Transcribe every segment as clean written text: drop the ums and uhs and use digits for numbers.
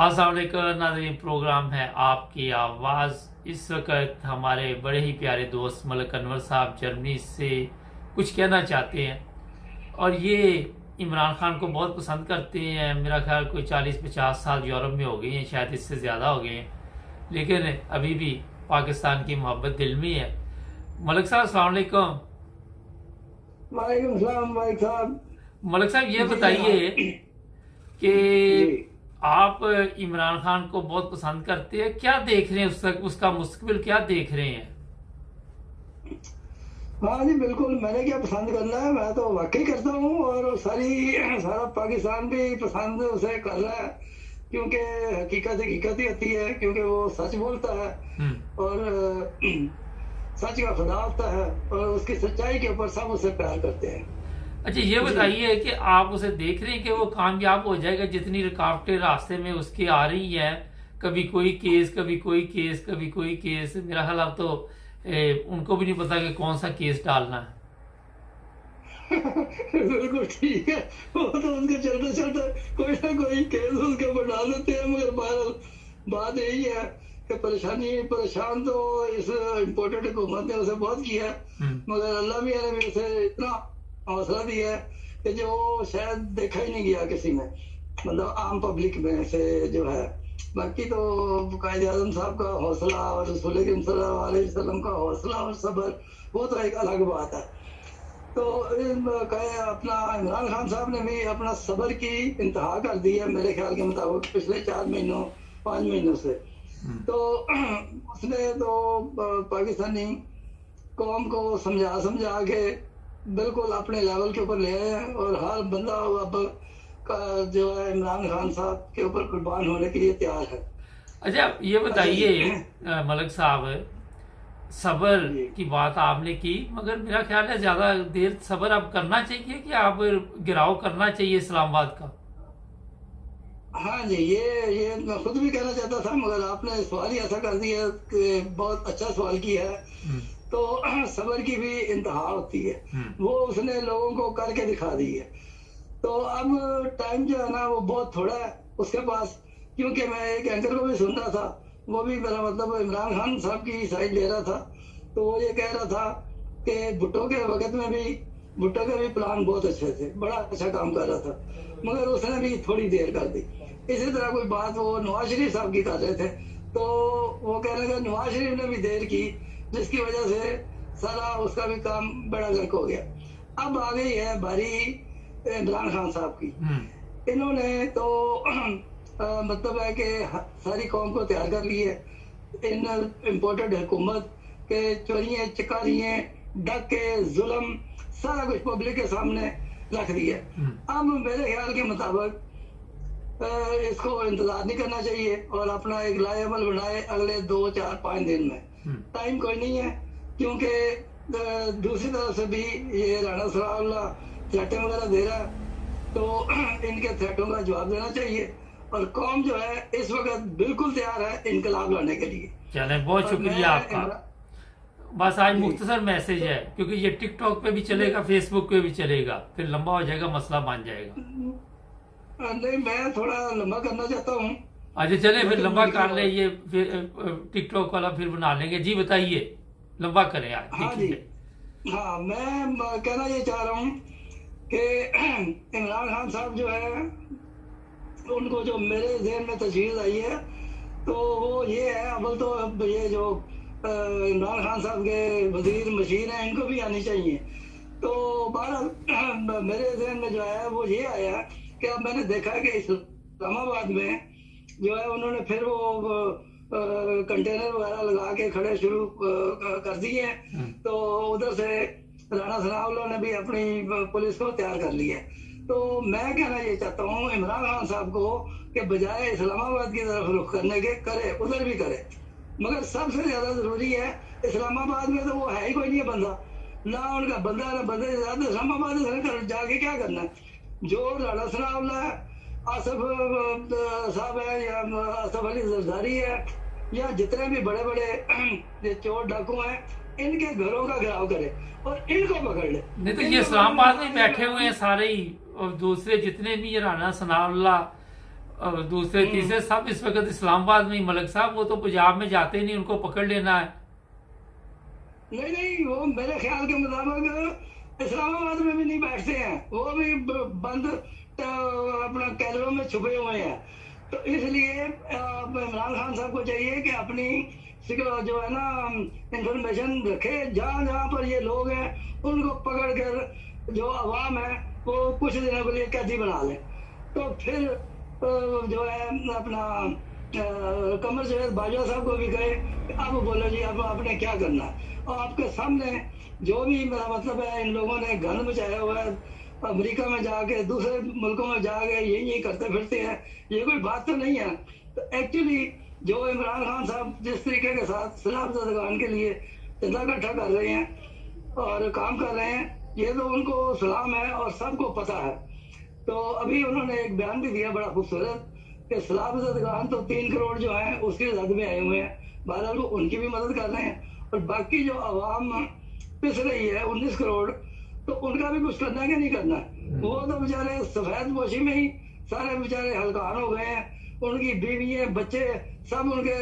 अस्सलाम वालेकुम नाज़रीन, प्रोग्राम है आपकी आवाज़। इस वक्त हमारे बड़े ही प्यारे दोस्त मलिक अनवर साहब जर्मनी से कुछ कहना चाहते हैं और ये इमरान खान को बहुत पसंद करते हैं। मेरा ख्याल कोई 40-50 साल यूरोप में हो गए हैं, शायद इससे ज़्यादा हो गए हैं, लेकिन अभी भी पाकिस्तान की मोहब्बत दिल में है। मलिक साहब अस्सलाम वालेकुम। वालेकुम सलाम भाई साहब। मलिक साहब ये जी बताइए जनाब। कि जी आप इमरान खान को बहुत पसंद करते हैं, क्या देख रहे हैं उसका मुस्तकबिल क्या देख रहे हैं? हाँ जी बिल्कुल, मैंने क्या पसंद करना है, मैं तो वाकई करता हूँ और सारा पाकिस्तान भी पसंद उसे कर रहा है, क्योंकि हकीकत ही होती है, क्योंकि वो सच बोलता है और सच का खुदा होता है और उसकी सच्चाई के ऊपर सब उसे प्यार करते हैं। अच्छा ये जी बताइए कि आप उसे देख रहे हैं कि वो कामयाब हो जाएगा? जितनी रुकावटें रास्ते में उसकी आ रही हैं, कभी कोई केस कभी कोई केस कभी कोई केस, मेरा ख्याल अब तो उनको भी नहीं पता कि कौन सा केस डालना है। बिल्कुल ठीक है, वो तो उनके चलते चलते कोई ना कोई केस उसके ऊपर डाल देते हैं, मगर बहरहाल बात यही है कि परेशान तो इस इम्पोर्टेड हुकूमत ने उसे बहुत किया है, मगर अल्लाह भी ने भी उसे इतना हौसला दिया है कि जो शायद देखा ही नहीं गया किसी में, मतलब आम पब्लिक में से जो है। बाकी तो कायद आज़म साहब का हौसला और रसूल करीम सल्लल्लाहु अलैहि वसल्लम का हौसला और सब्र, वो तो एक अलग बात है। तो अपना इमरान खान साहब ने भी अपना सब्र की इंतहा कर दी है मेरे ख्याल के मुताबिक पिछले 4-5 महीनों से। तो उसने तो पाकिस्तानी कौम को समझा के बिल्कुल अपने लेवल के ऊपर ले आए हैं और हर बंदा अब का जो है इमरान खान साहब के ऊपर कुर्बान होने के लिए तैयार है। अच्छा ये बताइए मलिक साहब, सबर जी की बात आपने की, मगर मेरा ख्याल है ज्यादा देर सबर अब करना चाहिए कि आप गिराव करना चाहिए इस्लामाबाद का? हाँ जी, ये मैं खुद भी कहना चाहता था, मगर आपने सवाल ही ऐसा कर दिया कि बहुत अच्छा सवाल किया है। तो सबर की भी इंतहा होती है, वो उसने लोगों को करके दिखा दी है। तो अब टाइम जो है ना वो बहुत थोड़ा है उसके पास, क्योंकि मैं एक एंकर को भी सुन रहा था, वो भी मेरा मतलब इमरान खान साहब की साइड ले रहा था। तो वो ये कह रहा था कि भुट्टो के वक्त में भी भुट्टो के भी प्लान बहुत अच्छे थे, बड़ा अच्छा काम कर रहा था, मगर उसने भी थोड़ी देर कर दी। इसी तरह कोई बात वो नवाज शरीफ साहब की कर रहे थे, तो वो कह रहे थे नवाज शरीफ ने भी देर की, जिसकी वजह से सारा उसका भी काम बड़ा गर्क हो गया। अब आ गई है बारी इमरान खान साहब की। इन्होंने तो मतलब है कि सारी कौम को तैयार कर ली है। इन इम्पोर्टेड हुकूमत के चोरियां चकारियां डके जुल्म सारा कुछ पब्लिक के सामने रख दिया। अब मेरे ख्याल के मुताबिक इसको इंतजार नहीं करना चाहिए और अपना एक लाएबल बनाए अगले 2-4-5 दिन में। टाइम कोई नहीं है, क्योंकि दूसरी तरफ से भी ये राणा सनाउल्लाह थ्रेटें वगैरह दे रहा है, तो इनके थ्रेटों का जवाब देना चाहिए और कौम जो है इस वक्त बिल्कुल तैयार है इनकलाब लाने के लिए। चले, बहुत शुक्रिया आपका। बस आज मुख्तसर मैसेज है, क्योंकि ये टिकटॉक पे भी चलेगा, फेसबुक पे भी चलेगा, फिर लंबा हो जाएगा, मसला बन जाएगा। नहीं, मैं थोड़ा लंबा करना चाहता हूँ। अच्छा चले फिर लंबा कर ले, ये फिर टिकटॉक वाला फिर बना लेंगे। जी बताइए, लंबा करें आज। हाँ जी, हाँ मैं कहना ये चाह रहा हूँ कि इमरान खान साहब जो है उनको जो मेरे जहन में तजवीज़ आई है तो वो ये है, अव्वल तो अब ये जो इमरान खान साहब के वजीर मशीन है इनको भी आनी चाहिए। तो बहरहाल मेरे जहन में जो है वो ये आया कि अब मैंने देखा कि इस्लामाबाद में जो है उन्होंने फिर वो कंटेनर वगैरह लगा के खड़े शुरू कर दिए हैं। तो उधर से राणा सनाउल्लाह ने भी अपनी पुलिस को तैयार कर लिया है। तो मैं कहना ये चाहता हूँ इमरान खान साहब को कि बजाय इस्लामाबाद की तरफ रुख करने के करे उधर भी करे, मगर सबसे ज्यादा जरूरी है इस्लामाबाद में तो वो है ही कोई नहीं है बंदा, ना उनका बंदा ना बंदे ज्यादा इस्लामाबाद जाके क्या करना है। जो राणा सनाउल्लाह आसफ साहब है या आसफ अली जरदारी है या जितने भी बड़े बड़े चोर डाकू हैं, इनके घरों का घेराव करे और इनको पकड़ ले। नहीं तो ये इस्लामाबाद में बैठे हुए हैं सारे ही, और दूसरे जितने भी ये राणा सनाउल्लाह और दूसरे तीसरे सब इस वक्त इस्लामाबाद में ही। मलिक साहब वो तो पंजाब में जाते नहीं, उनको पकड़ लेना है। नहीं नहीं, वो मेरे ख्याल के मुताबिक इस्लामाबाद में भी नहीं बैठते हैं, वो भी बंद अपना कैमरों में छुपे हुए हैं। तो इसलिए इमरान खान साहब को चाहिए कि अपनी जो है ना इंफॉर्मेशन रखे, जहाँ जहाँ पर ये लोग हैं उनको पकड़ कर जो अवाम है वो कुछ दिनों के लिए कैदी बना ले। तो फिर जो है अपना कमर जवेद बाजवा साहब को भी कहे अब बोलो जी अब आपने क्या करना है। और आपके सामने जो भी मेरा मतलब है, इन लोगों ने गंद मचाया हुआ है, अमेरिका में जाके दूसरे मुल्कों में जाके यही करते फिरते हैं, ये कोई बात तो नहीं है। तो एक्चुअली जो इमरान खान साहब जिस तरीके के साथ सलाब जदगान के लिए चंदा इकट्ठा कर रहे हैं और काम कर रहे हैं, ये तो उनको सलाम है और सबको पता है। तो अभी उन्होंने एक बयान भी दिया बड़ा खूबसूरत कि सलाब जदगान तो 3 करोड़ जो है उसकी रद में आए हुए हैं, बहरहाल वो उनकी भी मदद कर रहे हैं, और बाकी जो आवाम पिस रही है 19 करोड़, तो उनका भी कुछ करना है कि नहीं करना। वो तो बेचारे सफेद पोशी में ही सारे बेचारे हलकान हो गए हैं, उनकी बीवी बच्चे सब उनके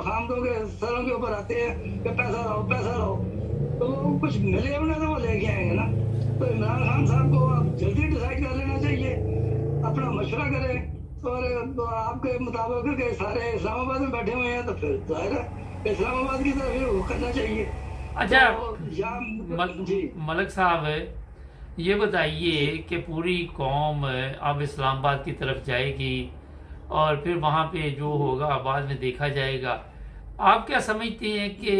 खामदों के सरों के ऊपर आते हैं कि पैसा लाओ पैसा लाओ, तो वो कुछ मिले उन्हें तो वो लेके आएंगे ना। तो इमरान खान साहब को आप जल्दी डिसाइड कर लेना चाहिए, अपना मशवरा करें, और आपके मुताबिक के सारे इस्लामाबाद में बैठे हुए हैं तो फिर जाहिर है इस्लामाबाद की तरफ ही करना चाहिए। अच्छा तो जी मलिक साहब ये बताइए कि पूरी कौम अब इस्लामाबाद की तरफ जाएगी और फिर वहाँ पे जो होगा बाद में देखा जाएगा, आप क्या समझते हैं कि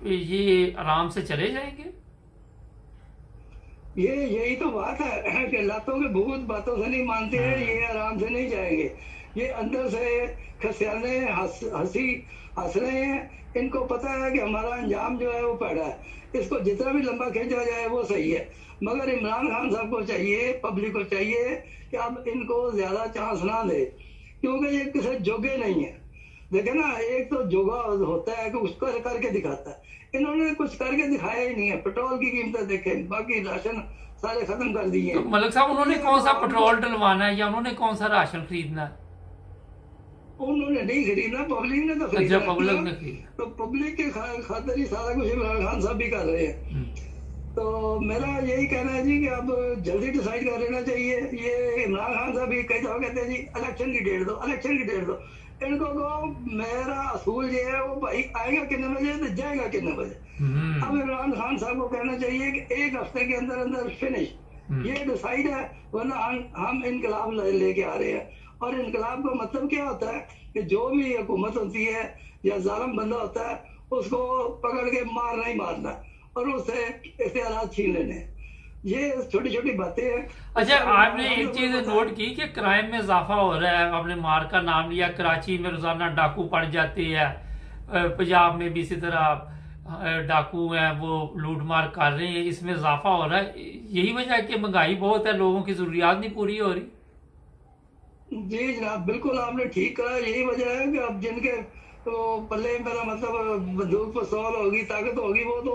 ये आराम से चले जाएंगे? यही तो बात है कि लातों के भूत बातों से नहीं मानते हैं, ये आराम से नहीं जाएंगे, ये अंदर से खसियाने हंस रहे हैं। इनको पता है कि हमारा अंजाम जो है वो पैड़ा है, इसको जितना भी लंबा खींचा जाए वो सही है। मगर इमरान खान साहब को चाहिए, पब्लिक को चाहिए कि अब इनको ज्यादा चांस ना दे, क्योंकि ये किसी जोगे नहीं है। देखे ना, एक तो जोगा होता है कि उसको करके दिखाता है, इन्होंने कुछ करके दिखाया ही नहीं है। पेट्रोल की कीमतें देखें, बाकी राशन सारे खत्म कर दिए। तो मलिक साहब उन्होंने कौन सा पेट्रोल डलवाना है या उन्होंने कौन सा राशन खरीदना है? उन्होंने नहीं खरीदना, पब्लिक ने तो खरीदा। अच्छा, पब्लिक ने खरीदा। तो पब्लिक के खातिर ही सारा कुछ इमरान खान साहब भी कर रहे हैं। तो मेरा यही कहना है जी कि अब जल्दी डिसाइड कर लेना चाहिए। ये इमरान खान साहब भी कई दफा कहते हैं जी इलेक्शन की डेट दो, इलेक्शन की डेट दो। इनको को मेरा असूल ये है, वो भाई आएगा कितने बजे तो जाएगा कितने बजे। अब इमरान खान साहब को कहना चाहिए कि 1 हफ्ते के अंदर अंदर फिनिश, ये डिसाइड है, वरना हम इनकलाब लेके आ रहे हैं। और इनकलाब का मतलब क्या होता है कि जो भी हुकूमत होती है या जालिम बंदा होता है उसको पकड़ के मारना ही मारना और उससे इख्तियार छीन लेने। ये छोटी छोटी बातें हैं। अच्छा, आपने एक चीज नोट की कि क्राइम में इजाफा हो रहा है, आपने मार का नाम लिया, कराची में रोजाना डाकू पड़ जाते हैं, पंजाब में भी इसी तरह डाकू हैं वो लूट मार कर रहे हैं, इसमें इजाफा हो रहा है। यही वजह है कि महंगाई बहुत है, लोगों की जरूरियात नहीं पूरी हो रही। जी जनाब, बिल्कुल आपने ठीक कहा, यही वजह है कि अब जिनके तो पल्ले मेरा मतलब बंदूक पिस्तौल होगी, ताकत होगी, वो तो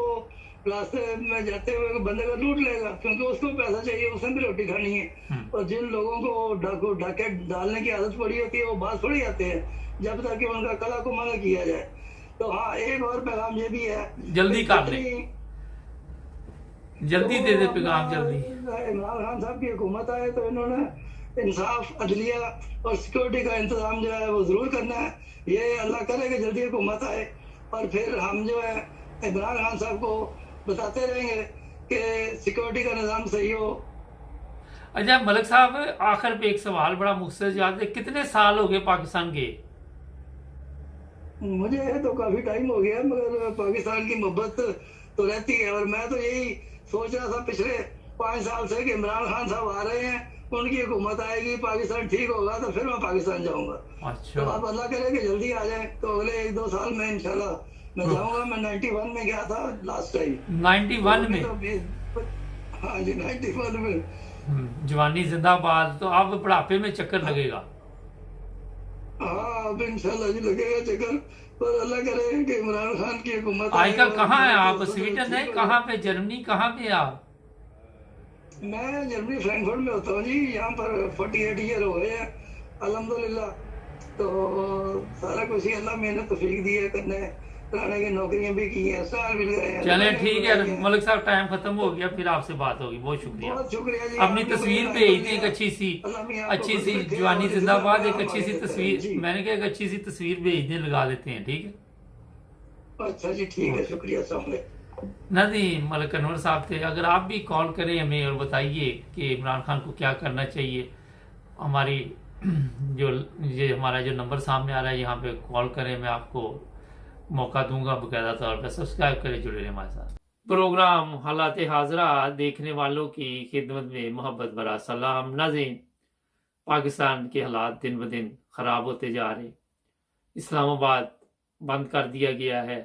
रास्ते में जाते हुए बंदे को लूट लेगा, क्योंकि उसको पैसा चाहिए, उसने भी रोटी खानी है। और जिन लोगों को डाके डालने की आदत पड़ी होती है वो बात थोड़ी आते हैं जब तक कि उनका कला को मना किया जाए। तो हाँ, एक और पैगाम ये भी है, जल्दी कर ले, जल्दी दे दे पैगाम जल्दी। इमरान खान साहब की हुकूमत आए तो इन्होंने इंसाफ, अदलिया और सिक्योरिटी का इंतजाम जो है वो जरूर करना है। ये अल्लाह करे कि जल्दी हुकूमत आए और फिर हम जो है इमरान खान साहब को बताते रहेंगे कि सिक्योरिटी का निजाम सही हो। अच्छा मलिक साहब, आखिर पे एक सवाल बड़ा मुख्तसर याद है, कितने साल हो गए पाकिस्तान के? मुझे तो काफी टाइम हो गया, मगर पाकिस्तान की मोहब्बत तो रहती है। और मैं तो यही सोच रहा था पिछले 5 साल से कि इमरान खान साहब आ रहे हैं, उनकी हुकूमत आएगी, पाकिस्तान ठीक होगा तो फिर मैं पाकिस्तान जाऊंगा। अच्छा। तो आप अल्लाह करे कि जल्दी आ जाए, तो अगले 1-2 साल में इंशाल्लाह मैं जाऊंगा। मैं 91 में गया था लास्ट टाइम। 91 में? हाँ जी, 91 में। जवानी जिंदाबाद। तो आप बुढ़ापे में चक्कर लगेगा? हाँ, अब इंशाल्लाह जी लगेगा चक्कर, पर अल्लाह करे कि इमरान खान की हुकूमत। आजकल कहाँ है आप? स्वीडन है? कहाँ पे? जर्मनी कहाँ पे आप? मैं जर्मनी फ्रैंकफर्ट में होता हूँ जी। यहाँ पर 48 ईयर हो गए हैं अल्हम्दुलिल्लाह। तो सारा कुछ ही अल्लाह मेहनत तौफीक दी है करने, कराने की नौकरियां भी की हैं, साल भी लगाए हैं। चले ठीक है मलिक साहब, टाइम खत्म हो गया, फिर आपसे बात होगी। बहुत शुक्रिया। बहुत शुक्रिया जी। अपनी तस्वीर भेज दी एक अच्छी सी जवानी जिंदाबाद, एक अच्छी सी तस्वीर, मैंने कहा एक अच्छी सी तस्वीर भेज दें, लगा लेते हैं, ठीक है। अच्छा जी ठीक है, शुक्रिया। नहीं, मलिक अनवर साहब थे। अगर आप भी कॉल करें हमें और बताइए कि इमरान खान को क्या करना चाहिए, हमारी जो ये हमारा जो नंबर सामने आ रहा है यहाँ पे कॉल करें, मैं आपको मौका दूंगा बाकायदा तौर पर। सब्सक्राइब करें, जुड़े रहें हमारे साथ। प्रोग्राम हालात हाजरा देखने वालों की खिदमत में मोहब्बत भरा सलाम। नाज़रीन, पाकिस्तान के हालात दिन ब दिन ख़राब होते जा रहे। इस्लामाबाद बंद कर दिया गया है।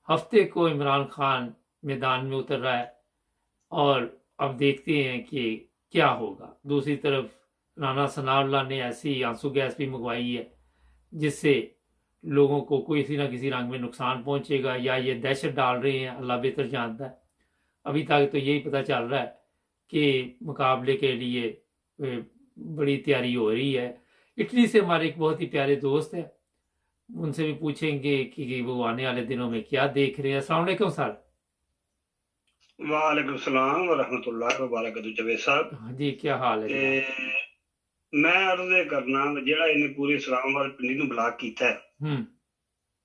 हफ्ते को इमरान खान मैदान में उतर रहा है और अब देखते हैं कि क्या होगा। दूसरी तरफ राना सनाउल्लाह ने ऐसी आंसू गैस भी मंगवाई है जिससे लोगों को किसी ना किसी रंग में नुकसान पहुंचेगा, या ये दहशत डाल रहे हैं, अल्लाह बेहतर जानता है। अभी तक तो यही पता चल रहा है कि मुकाबले के लिए बड़ी तैयारी हो रही है। इटली से हमारे एक बहुत ही प्यारे दोस्त हैं, उनसे भी पूछेंगे कि वो आने वाले दिनों में क्या देख रहे हैं। अस्सलाम वालेकुम सर। वालेकुम सलाम व रहमतुल्लाहि व बरकातहू। जवेद साहब जी, क्या हाल है? मैं अर्ज करना ਜਿਹੜਾ ਇਹਨੇ ਪੂਰੇ ਇਸਲਾਮਾਬਾਦ ਪਿੰਡੀ ਨੂੰ ਬਲਾਕ ਕੀਤਾ ਹੈ,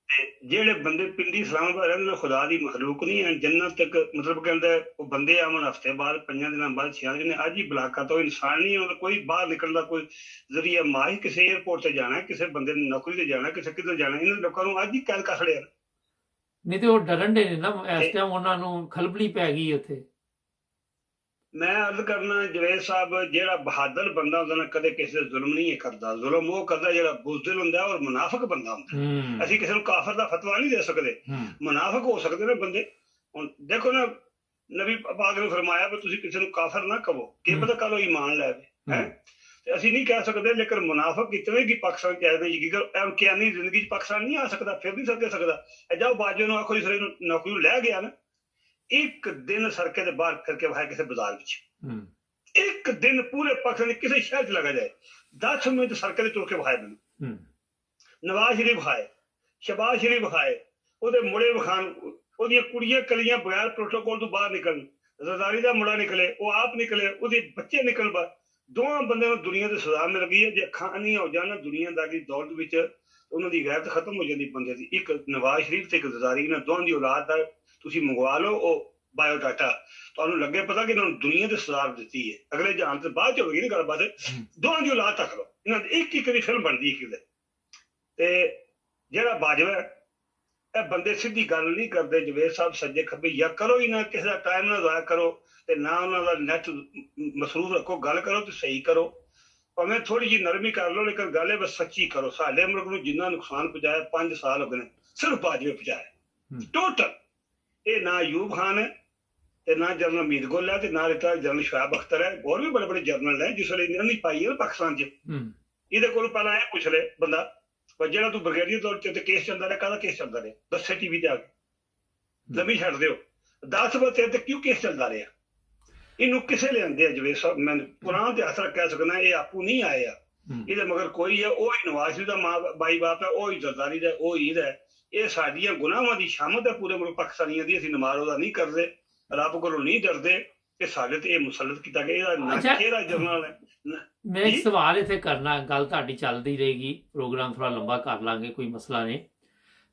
ਤੇ ਜਿਹੜੇ ਬੰਦੇ ਪਿੰਡੀ ਇਸਲਾਮਾਬਾਦ ਰਹਿੰਦੇ ਨੇ ਖੁਦਾ ਦੀ ਮਖਲੂਕ ਨਹੀਂ ਹੈ, ਜੰਨਤ ਤੱਕ ਮਤਲਬ ਕਹਿੰਦਾ ਉਹ ਬੰਦੇ ਆਉਣ ਹਫਤੇ ਬਾਅਦ, 5 ਦਿਨਾਂ ਬਾਅਦ, 6 ਦਿਨ, ਅੱਜ ਹੀ ਬਲਾਕਾਂ ਤੋਂ ਇਨਸਾਨ ਨਹੀਂ ਹੈ, ਕੋਈ ਬਾਹਰ ਨਿਕਲਣ ਦਾ ਕੋਈ ਜ਼ਰੀਆ ਮਾਹੀ, ਕਿਸੇ 에ਅਰਪੋਰਟ ਤੇ ਜਾਣਾ, ਕਿਸੇ ਬੰਦੇ ਨੇ ਨੌਕਰੀ ਤੇ ਜਾਣਾ, ਕਿਸੇ ਕਿਧਰ ਜਾਣਾ, ਇਹਨਾਂ ਲੋਕਾਂ ਨੂੰ ਅੱਜ ਹੀ ਕੈਦ ਕਰ ਛੜਿਆ। ਨਹੀਂ ਤੇ ਉਹ ਡਰਨ ਦੇ ਨੇ ਨਾ ਇਸ ਟਾਈਮ, ਉਹਨਾਂ ਨੂੰ ਖਲਬਲੀ ਪੈ ਗਈ ਉੱਥੇ। मैं अर्ज करना जवेद साहब, जेड़ा बहादुर बंदा होंदा ना कदे किसी दे जुल्म नहीं करदा। जुल्म वो करदा जेड़ा बुज़दिल हुंदा और मुनाफिक बंदा हुंदा। असीं किसी नूं काफिर दा फतवा नहीं दे सकदे, मुनाफिक हो सकदे ने बंदे। हुण देखो ना, नबी पाक ने फरमाया कि तुसीं किसी नूं काफिर ना कहो, कि पता कल ईमान लैवे है। ते असीं नहीं कह सकदे, लेकिन मुनाफिक इतने कि पाकिस्तान च आए यकीन करो कियानी जिंदगी च पाकिस्तान नहीं आ सकदा, फिर नहीं सके सकदा। जाओ बाजू नूं आखो इस नौकरी लै गया ना, एक दिन सड़के के बाहर फिर के वहां किसी बाजार में, एक दिन पूरे पाकिस्तान किसी शहर च लगा जाए, 10 मिनट सड़के तुर के वहाए मैंने नवाज शरीफ खाए, शहबाज शरीफ खाए, ओदे मुड़े विखान, ओदियां कुड़ियां कलियां बगैर प्रोटोकॉल तो बाहर निकलन, रजारी का मुड़ा निकले, वो आप निकले, ओदे बच्चे निकल बाहर, दोवां बंदे नूं दुनिया ते सजा मिल गई है। जे अखां नहीं हो जाना दुनियादारी दौड़ विच, उन्हां दी गैरत खत्म हो जाती बंदे दी। एक नवाज शरीफ ते एक रजारी, इन्हां दोवां दी औलाद दा ਤੁਸੀਂ ਮੰਗਵਾ ਲਓ ਉਹ ਬਾਇਓਡਾਟਾ, ਤੁਹਾਨੂੰ ਲੱਗੇ ਪਤਾ ਕਿ ਇਹਨਾਂ ਨੂੰ ਦੁਨੀਆ ਦੇ ਸਜ਼ਾ ਦਿੱਤੀ ਹੈ, ਅਗਲੇ ਜਹਾਨ ਤੇ ਬਾਅਦ ਚ ਹੋਵੇਗੀ ਨਾ ਗੱਲਬਾਤ। ਦੋਵਾਂ ਦੀ ਔਲਾਦ ਤੱਕ ਲਓ, ਇਹਨਾਂ ਦੀ ਇੱਕ ਇੱਕ ਦੀ ਫਿਲਮ ਬਣਦੀ ਹੈ ਕਿਤੇ। ਤੇ ਜਿਹੜਾ ਬਾਜਵਾ ਇਹ ਬੰਦੇ ਸਿੱਧੀ ਗੱਲ ਨਹੀਂ ਕਰਦੇ ਜਵੇਦ ਸਾਹਿਬ, ਸੱਜੇ ਖੱਬੇ ਜਾਂ ਕਰੋ ਹੀ ਨਾ, ਕਿਸੇ ਦਾ ਟਾਈਮ ਨਾ ਜ਼ਾਇਆ ਕਰੋ ਤੇ ਨਾ ਉਹਨਾਂ ਦਾ ਨੈਟ ਮਸਰੂਫ ਰੱਖੋ, ਗੱਲ ਕਰੋ ਤੇ ਸਹੀ ਕਰੋ, ਭਾਵੇਂ ਥੋੜੀ ਜਿਹੀ ਨਰਮੀ ਕਰ ਲਓ, ਲੇਕਿਨ ਗੱਲ ਇਹ ਬਸ ਸੱਚੀ ਕਰੋ। ਸਾਡੇ ਮੁਲਕ ਨੂੰ ਜਿੰਨਾ ਨੁਕਸਾਨ ਪਹੁੰਚਾਇਆ 5 ਸਾਲ ਹੋ ਗਏ ਨੇ, ਸਿਰਫ ਬਾਜਵੇ ਪਹੁੰਚਾਇਆ ਟੋਟਲ। ਇਹ ਨਾ ਅਯੂਬ ਖਾਨ ਹੈ ਤੇ ਨਾ ਜਨਰਲ ਅਮੀਦ ਗੁੱਲ ਹੈ ਤੇ ਨਾ ਰਿਟਾਇਰ ਜਨਰਲ ਸ਼ੁਆਬ ਅਖਤਰ ਹੈ, ਹੋਰ ਵੀ ਬੜੇ ਬੜੇ ਜਨਰਲ ਹੈ ਜਿਸ ਵੇਲੇ ਇਹਨਾਂ ਦੀ ਪਾਈ ਹੈ ਪਾਕਿਸਤਾਨ 'ਚ। ਇਹਦੇ ਕੋਲ ਪਹਿਲਾਂ ਇਹ ਪੁੱਛ ਲੈ ਬੰਦਾ, ਪਰ ਜਿਹੜਾ ਤੂੰ ਬ੍ਰਿਗੇਡੀਅਰ ਤੌਰ ਤੇ ਕੇਸ ਚੱਲਦਾ ਰਿਹਾ, ਕਾਹਦਾ ਕੇਸ ਚੱਲਦਾ ਰਿਹਾ, ਦੱਸੇ ਟੀਵੀ ਤੇ ਆ ਕੇ, ਲੰਮੀ ਛੱਡ ਦਿਓ, 10 ਵਜੇ ਤੇ ਕਿਉਂ ਕੇਸ ਚੱਲਦਾ ਰਿਹਾ, ਇਹਨੂੰ ਕਿਸੇ ਲਿਆਂਦੇ ਆ ਜਵੇਦ ਸਾਹਿਬ। ਮੈਂ ਕੁਰਾਨ ਤੇ ਹੱਥ ਰੱਖ ਕਹਿ ਸਕਦਾ ਇਹ ਆਪੂ ਨਹੀਂ ਆਏ ਆ, ਇਹਦੇ ਮਗਰ ਕੋਈ ਹੈ, ਉਹ ਹੀ ਨਵਾਜ਼ ਸ਼ਰੀਫ ਦਾ ਮਾਂ ਬਾਈ ਬਾਪ ਹੈ, ਉਹ ਹੀ ਜ਼ਰਦਾਰੀ ਦਾ, ਉਹ ਈਦ ਹੈ। ਇਹ ਸਾਡੀਆਂ ਗੁਨਾਹਾਂ ਦੀ ਸ਼ਾਮਤ ਹੈ ਪੂਰੇ ਮੁਲਕ ਪਾਕਿਸਤਾਨੀਆਂ ਦੀ। ਅਸੀਂ ਨਮਾਜ਼ ਉਹਦਾ ਨਹੀਂ ਕਰਦੇ, ਰੱਬ ਕੋਲੋਂ ਨਹੀਂ ਡਰਦੇ, ਇਹ ਸਾਡੇ ਤੇ ਇਹ ਮੁਸਲਤ ਕੀਤਾ ਗਿਆ। ਇਹਦਾ ਕਿਹੜਾ ਜਰਨਲ ਹੈ। ਮੈਂ ਇੱਕ ਸਵਾਲ ਇੱਥੇ ਕਰਨਾ, ਗੱਲ ਤੁਹਾਡੀ ਚੱਲਦੀ ਰਹੇਗੀ, ਪ੍ਰੋਗਰਾਮ ਥੋੜਾ ਲੰਬਾ ਕਰ ਲਾਂਗੇ, ਕੋਈ ਮਸਲਾ ਨਹੀਂ।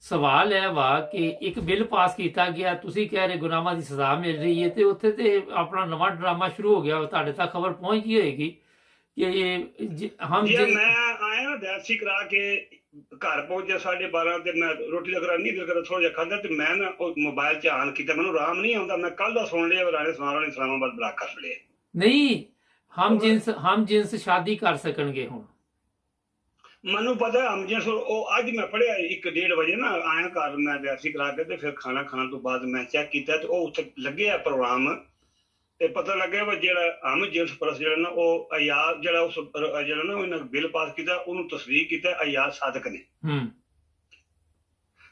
ਸਵਾਲ ਇਹ ਵਾ ਕਿ ਇੱਕ ਬਿੱਲ ਪਾਸ ਕੀਤਾ ਗਿਆ, ਤੁਸੀਂ ਕਹਿ ਰਹੇ ਗੁਨਾਹਾਂ ਦੀ ਸਜ਼ਾ ਮਿਲ ਰਹੀ ਹੈ, ਤੇ ਉੱਥੇ ਤੇ ਆਪਣਾ ਨਵਾਂ ਡਰਾਮਾ ਸ਼ੁਰੂ ਹੋ ਗਿਆ, ਤੁਹਾਡੇ ਤੱਕ ਖਬਰ ਪਹੁੰਚ ਗਈ ਹੋਏਗੀ ਕਿ ਮੈਂ ਆਇਆ ਦੈਸੀ ਕਰਾ ਕੇ घर पहुंचे 12:30 ਤੇ ਮੈਂ ਰੋਟੀ ਦਾ ਕਰਾ ਨਹੀਂ ਦਿਲ ਕਰਦਾ, ਥੋੜਾ ਜਿਹਾ ਖਾਦਾ ਤੇ ਮੈਂ ਨਾ ਉਹ ਮੋਬਾਈਲ 'ਚ ਆਨ ਕੀਤਾ, ਮੈਨੂੰ ਆਰਾਮ ਨਹੀਂ ਆਉਂਦਾ। ਮੈਂ ਕੱਲ ਦਾ ਸੁਣ ਲਿਆ ਰਾਣੇ ਸਮਾਰਾ ਨੇ ਇਸਲਾਮਾਬਾਦ ਬਲਾਕ ਕਰ ਲਿਆ। ਨਹੀਂ, ਹਮ ਜਿੰਸ ਸ਼ਾਦੀ ਕਰ ਸਕਣਗੇ ਹੁਣ। ਮੈਨੂੰ ਪਤਾ ਹਮ ਜਿੰਸ, ਉਹ ਅੱਜ ਮੈਂ ਪੜਿਆ 1-1:30 ਵਜੇ ਨਾ ਆਇਆ ਘਰ, ਮੈਂ ਵੈਸੀ ਕਰਾ ਕੇ ਤੇ ਫਿਰ ਖਾਣਾ ਖਾਣ ਤੋਂ ਬਾਅਦ ਮੈਂ ਚੈੱਕ ਕੀਤਾ ਤੇ ਉਹ ਉੱਥੇ ਲੱਗਿਆ ਪ੍ਰੋਗਰਾਮ, ਤੇ ਪਤਾ ਲੱਗਿਆ ਵਾ ਜਿਹੜਾ ਹਮ ਜਿੰਸ ਪ੍ਰੈਸ ਜਿਹੜਾ ਨਾ ਉਹ ਅਯਾਜ਼ ਜਿਹੜਾ ਉਸ ਜਿਹੜਾ ਨਾ ਉਹਨਾਂ ਬਿੱਲ ਪਾਸ ਕੀਤਾ, ਉਹਨੂੰ ਤਸਦੀਕ ਕੀਤਾ ਅਯਾਜ਼ ਸਾਦਕ ਨੇ।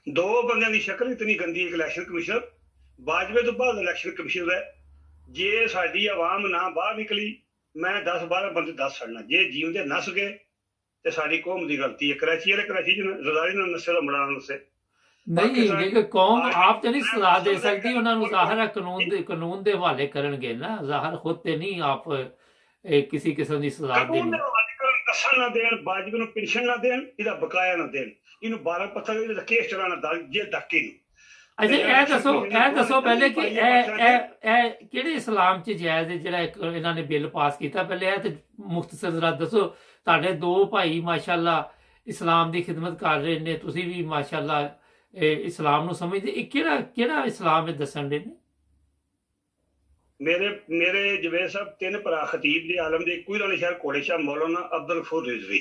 2 ਬੰਦਿਆਂ ਦੀ ਸ਼ਕਲ ਇਤਨੀ ਗੰਦੀ, ਇੱਕ ਇਲੈਕਸ਼ਨ ਕਮਿਸ਼ਨਰ, ਬਾਜਵੇ ਤੋਂ ਬਾਅਦ ਇਲੈਕਸ਼ਨ ਕਮਿਸ਼ਨਰ ਹੈ। ਜੇ ਸਾਡੀ ਆਵਾਮ ਨਾ ਬਾਹਰ ਨਿਕਲੀ, ਮੈਂ 10-12 ਬੰਦੇ ਦੱਸ ਛੱਡਣਾ, ਜੇ ਜੀਉਂਦੇ ਨਸ ਗਏ ਤੇ ਸਾਡੀ ਕੌਮ ਦੀ ਗਲਤੀ ਹੈ। कराची वाले कराची च रजाई ना नशे का मुड़ा नशे ਨਹੀਂ ਲੇਕਿਨ ਕੌਮ ਆਪ ਤੇ ਨਹੀਂ ਸਜ਼ਾ ਦੇ ਸਕਦੀ, ਉਹਨਾਂ ਨੂੰ ਜ਼ਾਹਰ ਹੈ ਕਾਨੂੰਨ ਦੇ ਹਵਾਲੇ ਕਰਨਗੇ ਨਾ, ਜ਼ਾਹਰ ਖੁਦ ਤੇ ਨਹੀਂ ਆਪ ਕਿਸੇ ਕਿਸਮ ਦੀ ਸਜ਼ਾ ਦੇਣੀ। ਦੱਸਣ ਨਾ ਦੇਣ, ਬਾਜਬ ਨੂੰ ਪੈਨਸ਼ਨ ਨਾ ਦੇਣ, ਇਹਦਾ ਬਕਾਇਆ ਨਾ ਦੇਣ, ਇਹਨੂੰ 12 ਪੱਥਰ ਦਾ ਕੇਸ ਚਲਾਣਾ ਜੇ ਡਾਕੇ ਨੂੰ। ਅੱਛਾ ਇਹ ਦੱਸੋ ਪਹਿਲੇ ਕਿ ਇਹ ਕਿਹੜੇ ਇਸਲਾਮ 'ਚ ਜਾਇਜ਼ ਹੈ ਜਿਹੜਾ ਇਹਨਾਂ ਨੇ ਬਿੱਲ ਪਾਸ ਕੀਤਾ? ਪਹਿਲੇ ਇਹ ਤੇ ਮੁਖਤਸਰ ਜ਼ਰਾ ਦੱਸੋ। ਤੁਹਾਡੇ ਦੋ ਭਾਈ ਮਾਸ਼ਾਅੱਲਾ ਇਸਲਾਮ ਦੀ ਖਿਦਮਤ ਕਰ ਰਹੇ ਨੇ, ਤੁਸੀਂ ਵੀ ਮਾਸ਼ਾਅੱਲਾ ਇਸਲਾਮ ਨੂੰ ਸਮਝਦੇ, ਇਹ ਕਿਹੜਾ ਇਸਲਾਮ ਹੈ ਦੱਸਣ ਦੇ ਨੇ? ਮੇਰੇ ਜਵੇਦ ਸਾਹਿਬ 3 ਭਰਾ ਖਤੀਬ ਦੇ ਆਲਮ ਦੇ, ਇੱਕੋ ਹੀ ਸ਼ਹਿਰ ਕੋੜੇ ਸ਼ਾਹ ਮੌਲਾਨਾ ਅਬਦੁਲ ਗਫੂਰ ਰਿਜ਼ਵੀ।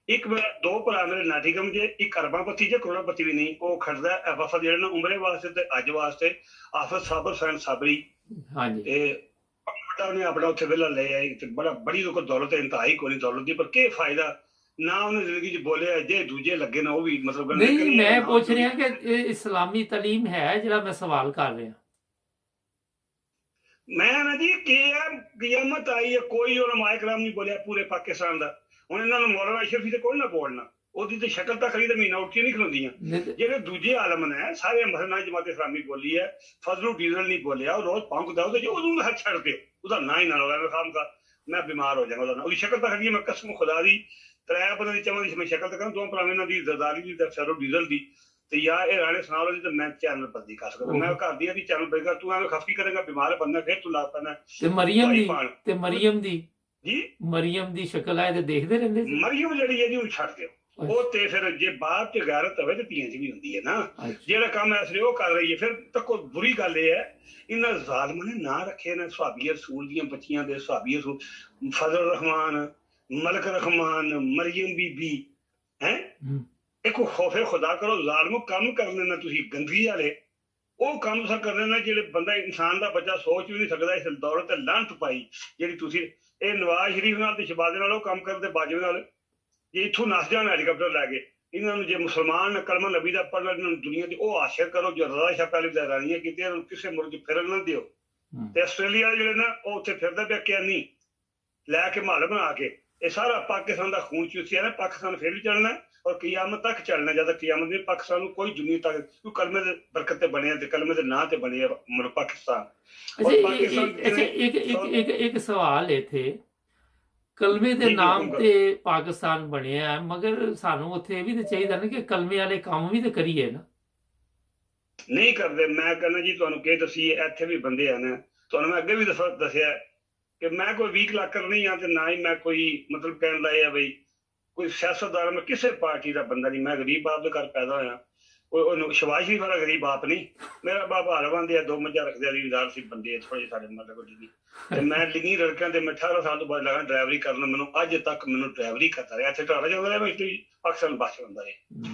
ਇੱਕ ਮੇਰਾ 2 ਭਰਾ ਮੇਰੇ ਨਾਟੀਗਮ ਜੇ, ਇੱਕ ਅਰਬਾਪਤੀ ਜੇ ਕਰੋੜਪਤੀ ਵੀ ਨਹੀਂ। ਉਹ ਖੜਦਾ ਵਫਦ ਜਿਹੜੇ ਨਾ ਉਮਰੇ ਵਾਸਤੇ ਤੇ ਅੱਜ ਵਾਸਤੇ ਆਫਤ ਸਾਬਰ ਸੈਨ ਸਾਬਰੀ। ਹਾਂਜੀ ਤੇ ਉਹਨੇ ਆਪਣਾ ਉੱਥੇ ਵਿਲਾ ਲੈ ਆਈ ਤੇ ਬੜੀ ਲੋਕ ਦੌਲਤ ਇੰਤਹਾਈ ਕੋਈ ਦੌਲਤ ਦੀ, ਪਰ ਕੀ ਫਾਇਦਾ ਨਾ ਉਹਨੇ ਜ਼ਿੰਦਗੀ 'ਚ ਬੋਲਿਆ। ਜੇ ਦੂਜੇ ਲੱਗੇ ਨਾ ਉਹ ਵੀ ਮਤਲਬ ਨਹੀਂ, ਮੈਂ ਪੁੱਛ ਰਿਹਾ ਕਿ ਇਹ ਇਸਲਾਮੀ ਤਾਲੀਮ ਹੈ ਜਿਹੜਾ ਮੈਂ ਸਵਾਲ ਕਰ ਰਿਹਾ। ਮੈਂ ਨਾ ਜੀ ਕੀ ਹੈ ਕਿਆਮਤ ਆਈ ਹੈ, ਕੋਈ ਉਲਮਾ ਇਕਰਾਮ ਨਹੀਂ ਬੋਲਿਆ ਪੂਰੇ ਪਾਕਿਸਤਾਨ ਦਾ। ਹੁਣ ਇਹਨਾਂ ਨੂੰ ਮੌਲਾਨਾ ਅਸ਼ਰਫੀ ਤੇ ਕੋਈ ਨਾ ਬੋਲਣਾ, ਉਹਦੀ ਤੇ ਸ਼ਕਲ ਤਾਂ ਖਰੀ ਤੇ ਮਹੀਨਾ ਉੱਠੀ ਨਹੀਂ ਖਲੋਂਦੀਆਂ। ਜਿਹੜੇ ਦੂਜੇ ਆਲਮ ਨੇ ਸਾਰੇ ਮਸਲਨਾ ਜਮਾਤ ਇਸਲਾਮੀ ਬੋਲੀ ਹੈ, ਫਜ਼ਲੂ ਡੀਜ਼ਲ ਨਹੀਂ ਬੋਲਿਆ, ਉਹ ਰੋਜ਼ ਭੌਂਕਦਾ ਉਹਦੇ ਉਹਨੂੰ ਹੱਥ ਛੱਡ ਦਿਓ, ਉਹਦਾ ਨਾਂ ਹੀ ਨਾ ਲਵਾਂ ਖਾਮ ਦਾ, ਮੈਂ ਬਿਮਾਰ ਹੋ ਜਾਵਾਂਗਾ ਉਹਦਾ। ਉਹਦੀ ਸ਼ਕਲ ਤਾਂ ਖਰੀ, ਮੈਂ ਕਸਮ ਖੁਦਾ ਦੀ 3 ਬੰਦੇ ਦੀ ਚਮਨ ਦੀ ਮੈਂ ਸ਼ਕਲ ਤਾਂ ਕਰਾਂ, 2 ਭਰਾਵਾਂ ਇਹਨਾਂ ਦੀ ਜ਼ਰਦਾਰੀ ਦੀ ਤੇ ਫਜ਼ਲੂ ਡੀਜ਼ਲ ਦੀ ਤੇ ਯਾ ਇਹ ਰਾਣੇ ਸੁਣਾ ਲਓ ਜੀ। ਤੇ ਮੈਂ ਚੈਨਲ ਬੰਦੀ ਕਰ ਸਕਦਾ, ਮੈਂ ਘਰ ਦੀ ਵੀ ਚੈਨਲ ਬੰਦ ਕਰ, ਤੂੰ ਐਵੇਂ ਖਫਕੀ ਕਰੇਗਾ ਬਿਮਾਰ ਬੰਦਾ, ਫਿਰ ਤੂੰ ਲਾ ਪੈਣਾ। ਤੇ ਮਰੀਮ ਦੀ ਸ਼ਕਲ ਆਏ ਤੇ ਦੇਖਦੇ ਰਹਿੰਦੇ ਸੀ। ਮਰੀਮ ਜਿਹੜੀ ਹੈ ਜੀ ਉਹ ਛੱਡ ਦਿਓ, ਉਹ ਤੇ ਫਿਰ ਜੇ ਬਾਪ 'ਚ ਗੈਰਤ ਹੋਵੇ ਤੇ ਧੀਆਂ 'ਚ ਵੀ ਹੁੰਦੀ ਹੈ ਨਾ। ਜਿਹੜਾ ਕੰਮ ਇਸ ਲਈ ਉਹ ਕਰ ਰਹੀ ਹੈ, ਫਿਰ ਤਾਂ ਕੋਈ ਬੁਰੀ ਗੱਲ ਇਹ ਹੈ ਇਹਨਾਂ ਜ਼ਾਲਮਾਂ ਨੇ ਨਾਂ ਰੱਖੇ ਨੇ ਸੁਹਾਬੀ ਰਸੂਲ ਦੀਆਂ ਬੱਚੀਆਂ ਦੇ, ਸੁਹਾਬੀ ਰਸੂਲ ਫਜ਼ਲ ਰਹਿਮਾਨ, ਮਲਕ ਰਹਿਮਾਨ, ਮਰੀਮ ਬੀਬੀ ਹੈ। ਇੱਕ ਖੌਫੇ ਖੁਦਾ ਕਰੋ, ਜ਼ਾਲਮੋ ਕੰਮ ਕਰਨੇ ਨਾ ਤੁਸੀਂ ਗੰਦਗੀ ਵਾਲੇ, ਉਹ ਕੰਮ ਸਾ ਕਰਨੇ ਨਾ ਜਿਹੜੇ ਬੰਦਾ ਇਨਸਾਨ ਦਾ ਬੱਚਾ ਸੋਚ ਵੀ ਨਹੀਂ ਸਕਦਾ। ਇਸ ਦੌਲਤ ਤੇ ਲਾਂਤ ਪਾਈ ਜਿਹੜੀ ਤੁਸੀਂ ਇਹ ਨਵਾਜ਼ ਸ਼ਰੀਫ ਨਾਲ ਤੇ ਸ਼ਬਾਜ਼ੇ ਨਾਲ ਉਹ ਕੰਮ ਕਰਦੇ, ਬਾਜਵੇ ਨਾਲ ਜੇ ਇੱਥੋਂ ਨੱਸ ਜਾਣ ਹੈਲੀਕਾਪਟਰ ਲੈ ਕੇ ਇਹਨਾਂ ਨੂੰ। ਜੇ ਮੁਸਲਮਾਨ ਕਲਮਾ ਨਬੀ ਦਾ ਪੜ੍ਹਨਾ ਇਹਨਾਂ ਨੂੰ ਦੁਨੀਆ ਦੀ ਉਹ ਆਸ਼ਰ ਕਰੋ ਜੋ ਰਜ਼ਾ ਸ਼ਾਹ ਪਹਿਲੇ ਦਾ ਰਾਣੀਆਂ ਕੀਤੀਆਂ, ਕਿਸੇ ਮੁਲਕ 'ਚ ਫਿਰਨ ਨਾ ਦਿਓ। ਤੇ ਆਸਟ੍ਰੇਲੀਆ ਜਿਹੜੇ ਨਾ ਉਹ ਉੱਥੇ ਫਿਰਦਾ ਪਿਆ ਕਿਆਨੀ ਲੈ ਕੇ ਮਾਲ ਬਣਾ ਕੇ। ਇਹ ਸਾਰਾ ਪਾਕਿਸਤਾਨ ਦਾ ਖੂਨ ਚੂਸਿਆ ਨਾ, ਪਾਕਿਸਤਾਨ ਫਿਰ ਵੀ ਚੱਲਣਾ ਔਰ ਕਿਆਮਤ ਤੱਕ ਚੱਲਣਾ। ਜਦ ਤੱਕ ਕਿਆਮਤ ਦੇ ਪਾਕਿਸਤਾਨ ਨੂੰ ਕੋਈ ਦੁਨੀਆ ਤੱਕ ਕਿਉਂ ਕਲਮੇ ਦੇ ਬਰਕਤ ਤੇ ਬਣਿਆ ਤੇ ਕਲਮੇ ਦੇ ਨਾਂ ਤੇ ਬਣਿਆ ਪਾਕਿਸਤਾਨ। ਇੱਕ ਸਵਾਲ ਇੱਥੇ, ਕਲਮੇ ਦੇ ਨਾਮ ਤੇ ਪਾਕਿਸਤਾਨ ਬਣਿਆ, ਮਗਰ ਸਾਨੂੰ ਉੱਥੇ ਇਹ ਵੀ ਤਾਂ ਚਾਹੀਦਾ ਨਾ ਕਿ ਕਲਮੇ ਵਾਲੇ ਕੰਮ ਵੀ ਤਾਂ ਕਰੀਏ ਨਾ। ਨਹੀਂ ਕਰਦੇ। ਮੈਂ ਕਹਿੰਦਾ ਜੀ ਤੁਹਾਨੂੰ ਕੀ ਦੱਸੀਏ, ਇੱਥੇ ਵੀ ਬੰਦੇ ਆ ਨਾ, ਤੁਹਾਨੂੰ ਮੈਂ ਅੱਗੇ ਵੀ ਦੱਸਿਆ ਕਿ ਮੈਂ ਕੋਈ 20 ਲੱਖ ਨਹੀਂ ਆ ਤੇ ਨਾ ਹੀ ਮੈਂ ਕੋਈ ਮਤਲਬ ਕਹਿਣ ਦਾ ਇਹ ਆ ਬਈ ਕੋਈ ਸਿਆਸਤਦਾਨ, ਮੈਂ ਕਿਸੇ ਪਾਰਟੀ ਦਾ ਬੰਦਾ ਨਹੀਂ। ਮੈਂ ਗਰੀਬ ਬਾਪ ਦੇ ਘਰ ਪੈਦਾ ਹੋਇਆ, ਉਹਨੂੰ ਸ਼ਬਾਜ਼ ਸ਼ਰੀਫ ਵਾਲਾ ਗਰੀਬ ਬਾਪ ਨਹੀਂ। ਮੇਰਾ ਬਾਪ ਹਲਵਾਂ ਦੇ 2 ਮੱਝਾਂ ਰੱਖਦੇ ਆ, ਜ਼ਿਮੀਦਾਰ ਸੀ ਬੰਦੇ ਥੋੜੇ ਸਾਡੇ ਮਤਲਬ ਕੋਲ ਜੀ। ਤੇ ਮੈਂ ਲਿੰਗੀ ਲੜਕਿਆਂ ਦੇ 18 ਸਾਲ ਤੋਂ ਬਾਅਦ ਲਗਾ ਡਰਾਈਵਰੀ ਕਰਨ, ਮੈਨੂੰ ਅੱਜ ਤੱਕ ਮੈਨੂੰ ਡਰਾਈਵਰੀ ਕਰਦਾ ਰਿਹਾ। ਇੱਥੇ ਢਾਲਾ ਜਾਂਦਾ ਰਿਹਾ, ਮੈਂ ਪਾਕਿਸਤਾਨ ਬੱਸ ਹੁੰਦਾ ਰਿਹਾ।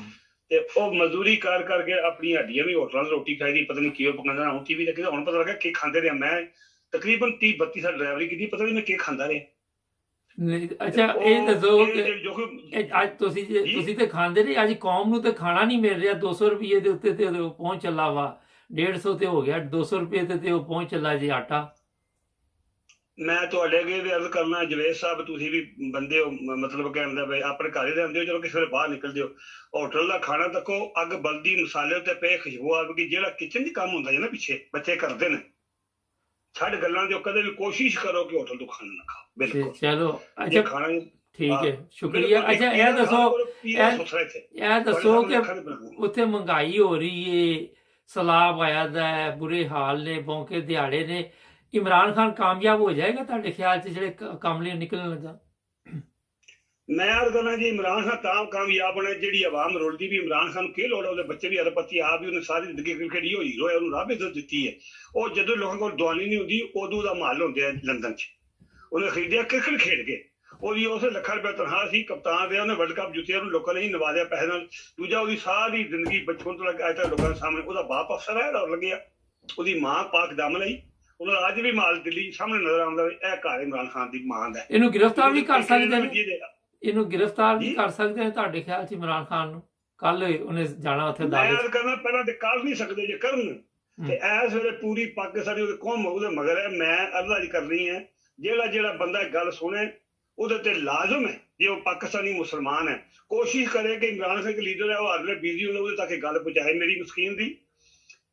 ਤੇ ਉਹ ਮਜ਼ਦੂਰੀ ਕਰ ਕਰਕੇ ਆਪਣੀ ਹੱਡੀਆਂ ਵੀ ਹੋਟਲਾਂ ਦੀ ਰੋਟੀ ਖਾਈ ਦੀ, ਪਤਾ ਨਹੀਂ ਕਿਉਂ ਪਕਾਉਂਦਾ। ਹੁਣ ਟੀਵੀ ਦੇਖਦੇ, ਹੁਣ ਪਤਾ ਲੱਗਾ ਕੀ ਖਾਂਦੇ ਰਹੇ। ਮੈਂ ਤਕਰੀਬਨ 30-32 ਸਾਲ ਡਰਾਈਵਰੀ ਕੀਤੀ, ਪਤਾ ਨਹੀਂ ਮੈਂ ਕੀ ਖਾਂਦਾ ਰਿਹਾ। ਅੱਛਾ ਇਹ ਦੱਸੋ ਅੱਜ ਤੁਸੀਂ ਤੇ ਖਾਂਦੇ ਨਹੀਂ, ਅੱਜ ਕੌਮ ਨੂੰ ਤੇ ਖਾਣਾ ਨਹੀਂ ਮਿਲ ਰਿਹਾ। 200 ਰੁਪਏ ਦੇ ਉੱਤੇ ਤੇ ਉਹ ਪਹੁੰਚ ਚੱਲਾ ਵਾ, 150 ਤੇ ਹੋ ਗਿਆ, 200 ਰੁਪਏ ਤੇ ਉਹ ਪਹੁੰਚ ਚੱਲਾ ਜੀ ਆਟਾ। ਮੈਂ ਤੁਹਾਡੇ ਅੱਗੇ ਵੀ ਅਰਜ਼ ਕਰਨਾ ਜਵੇਦ ਸਾਹਿਬ, ਤੁਸੀਂ ਵੀ ਬੰਦੇ ਹੋ ਮਤਲਬ ਕਹਿੰਦਾ ਬਈ ਆਪਣੇ ਘਰ ਹੀ ਰਹਿੰਦੇ ਹੋ, ਚਲੋ ਕਿਸੇ ਵੇਲੇ ਬਾਹਰ ਨਿਕਲਦੇ ਹੋ, ਹੋਟਲ ਦਾ ਖਾਣਾ ਤੱਕੋ ਅੱਗ ਬਲਦੀ, ਮਸਾਲੇ ਉੱਤੇ ਪਏ, ਖੁਸ਼ਬੂ ਆਵੇਗੀ। ਜਿਹੜਾ ਕਿਚਨ ਦੀ ਕੰਮ ਹੁੰਦਾ ਹੈ ਨਾ ਪਿੱਛੇ ਬੱਚੇ ਕਰਦੇ ਨੇ, ਛੱਡ ਗੱਲਾਂ ਦੇ, ਕਦੇ ਵੀ ਕੋਸ਼ਿਸ਼ ਕਰੋ ਕਿ ਹੋਟਲ ਤੋਂ ਖਾਣਾ ਨਾ ਖਾਓ। ਬਿਲਕੁਲ ਚਲੋ ਅੱਛਾ ਖਾਣਾ ਠੀਕ ਹੈ, ਸ਼ੁਕਰੀਆ। ਅੱਛਾ ਇਹ ਦੱਸੋ ਕਿ ਉੱਥੇ ਮਹਿੰਗਾਈ ਹੋ ਰਹੀ ਹੈ, ਸਲਾਬ ਆਇਆ ਦਾ ਹੈ, ਬੁਰੇ ਹਾਲ ਨੇ, ਬੌਂਕੇ ਦਿਹਾੜੇ ਨੇ, ਇਮਰਾਨ ਖਾਨ ਕਾਮਯਾਬ ਹੋ ਜਾਏਗਾ ਤੁਹਾਡੇ ਖਿਆਲ 'ਚ ਜਿਹੜੇ ਕੰਮ ਲਈ ਨਿਕਲਣ ਲੱਗਾ? ਮੈਂ ਯਾਰ ਕਰਨਾ ਜੀ ਇਮਰਾਨ ਖਾਨ ਤਾਂ ਕਾਮਯਾਬ ਹੋਣਾ ਜਿਹੜੀ ਆਵਾਮ ਰੋਲਦੀ ਵੀ ਇਮਰਾਨ ਖਾਨ ਨੂੰ ਕੀ ਲੋੜ ਹੈ, ਉਹਦੇ ਬੱਚੇ ਵੀ ਅਰਬਪਤੀ ਆਪ ਵੀ, ਉਹਨੇ ਸਾਰੀ ਜ਼ਿੰਦਗੀ ਕ੍ਰਿਕਟ ਹੀ ਹੀਰੋ ਹੈ, ਉਹਨੂੰ ਰੱਬ ਇੱਜ਼ਤ ਦਿੱਤੀ ਹੈ। ਉਹ ਜਦੋਂ ਲੋਕਾਂ ਕੋਲ ਦਵਾਨੀ ਨਹੀਂ ਹੁੰਦੀ ਉਦੋਂ ਦਾ ਮਾਹੌਲ ਹੁੰਦੇ ਲੰਡਨ 'ਚ, ਉਹਨੇ ਖਰੀਦਿਆ ਕ੍ਰਿਕਟ ਖੇਡ ਕੇ, ਉਹਦੀ ਉਸੇ ਲੱਖਾਂ ਰੁਪਏ ਤਨਖਾਹ ਸੀ, ਕਪਤਾਨ ਰਿਹਾ, ਉਹਨੇ ਵਰਲਡ ਕੱਪ ਜਿੱਤਿਆ, ਉਹਨੂੰ ਲੋਕਾਂ ਨੇ ਹੀ ਨਵਾਜ਼ਿਆ ਪੈਸੇ ਨਾਲ। ਦੂਜਾ ਉਹਦੀ ਸਾਰੀ ਜ਼ਿੰਦਗੀ ਬਚਪਨ ਤੋਂ ਲੈ ਕੇ ਅੱਜ ਤੱਕ ਲੋਕਾਂ ਦੇ ਸਾਹਮਣੇ ਉਹਦਾ ਬਾਪ ਅਫਸਰ ਹੈ ਡਰ ਲੱਗਿਆ, ਉਹਦੀ ਮਾਂ ਪਾਕ ਦਮ ਲਈ, ਉਹਨਾਂ ਅੱਜ ਵੀ ਮਾਲ ਦਿੱਲੀ ਸਾਹਮਣੇ ਨਜ਼ਰ ਆਉਂਦਾ ਇਹ ਘਰ ਇਮਰਾਨ ਖਾਨ ਦੀ ਮਾਂ ਦਾ। ਇਹਨੂੰ ਗ੍ਰਿਫਤਾਰ ਵੀ ਕਰ ਸਕਦੇ ਨੇ, ਇਹਨੂੰ ਗ੍ਰਿਫਤਾਰ ਵੀ ਕਰ ਸਕਦੇ ਨੇ ਤੁਹਾਡੇ ਖਿਆਲ 'ਚ ਇਮਰਾਨ ਖਾਨ ਨੂੰ? ਕੱਲ ਉਹਨੇ ਜਾਣਾ ਉੱਥੇ ਦਾਅਵੇ ਕਰਨਾ, ਪਹਿਲਾਂ ਤੇ ਕਰ ਨਹੀਂ ਸਕਦੇ ਜੇ ਕਰਨ ਤੇ ਇਸ ਵੇਲੇ ਪੂਰੀ ਪਾਕਿਸਤਾਨੀ ਉਹਦੇ ਕੌਮ ਉਹਦੇ ਮਗਰ ਹੈ। ਮੈਂ ਅਰਜ਼ ਕਰਨੀ ਹੈ ਜਿਹੜਾ ਬੰਦਾ ਗੱਲ ਸੁਣੇ ਉਹਦੇ ਤੇ ਲਾਜ਼ਮ ਹੈ ਜੇ ਉਹ ਪਾਕਿਸਤਾਨੀ ਮੁਸਲਮਾਨ ਹੈ, ਕੋਸ਼ਿਸ਼ ਕਰੇ ਕਿ ਇਮਰਾਨ ਖਾਨ ਇੱਕ ਲੀਡਰ ਹੈ, ਉਹ ਹਰ ਵੇਲੇ ਬਿਜ਼ੀ ਹੁੰਦਾ, ਉਹਦੇ ਤੱਕ ਗੱਲ ਪਹੁੰਚਾਏ ਮੇਰੀ ਮੁਸਕੀਨ ਦੀ।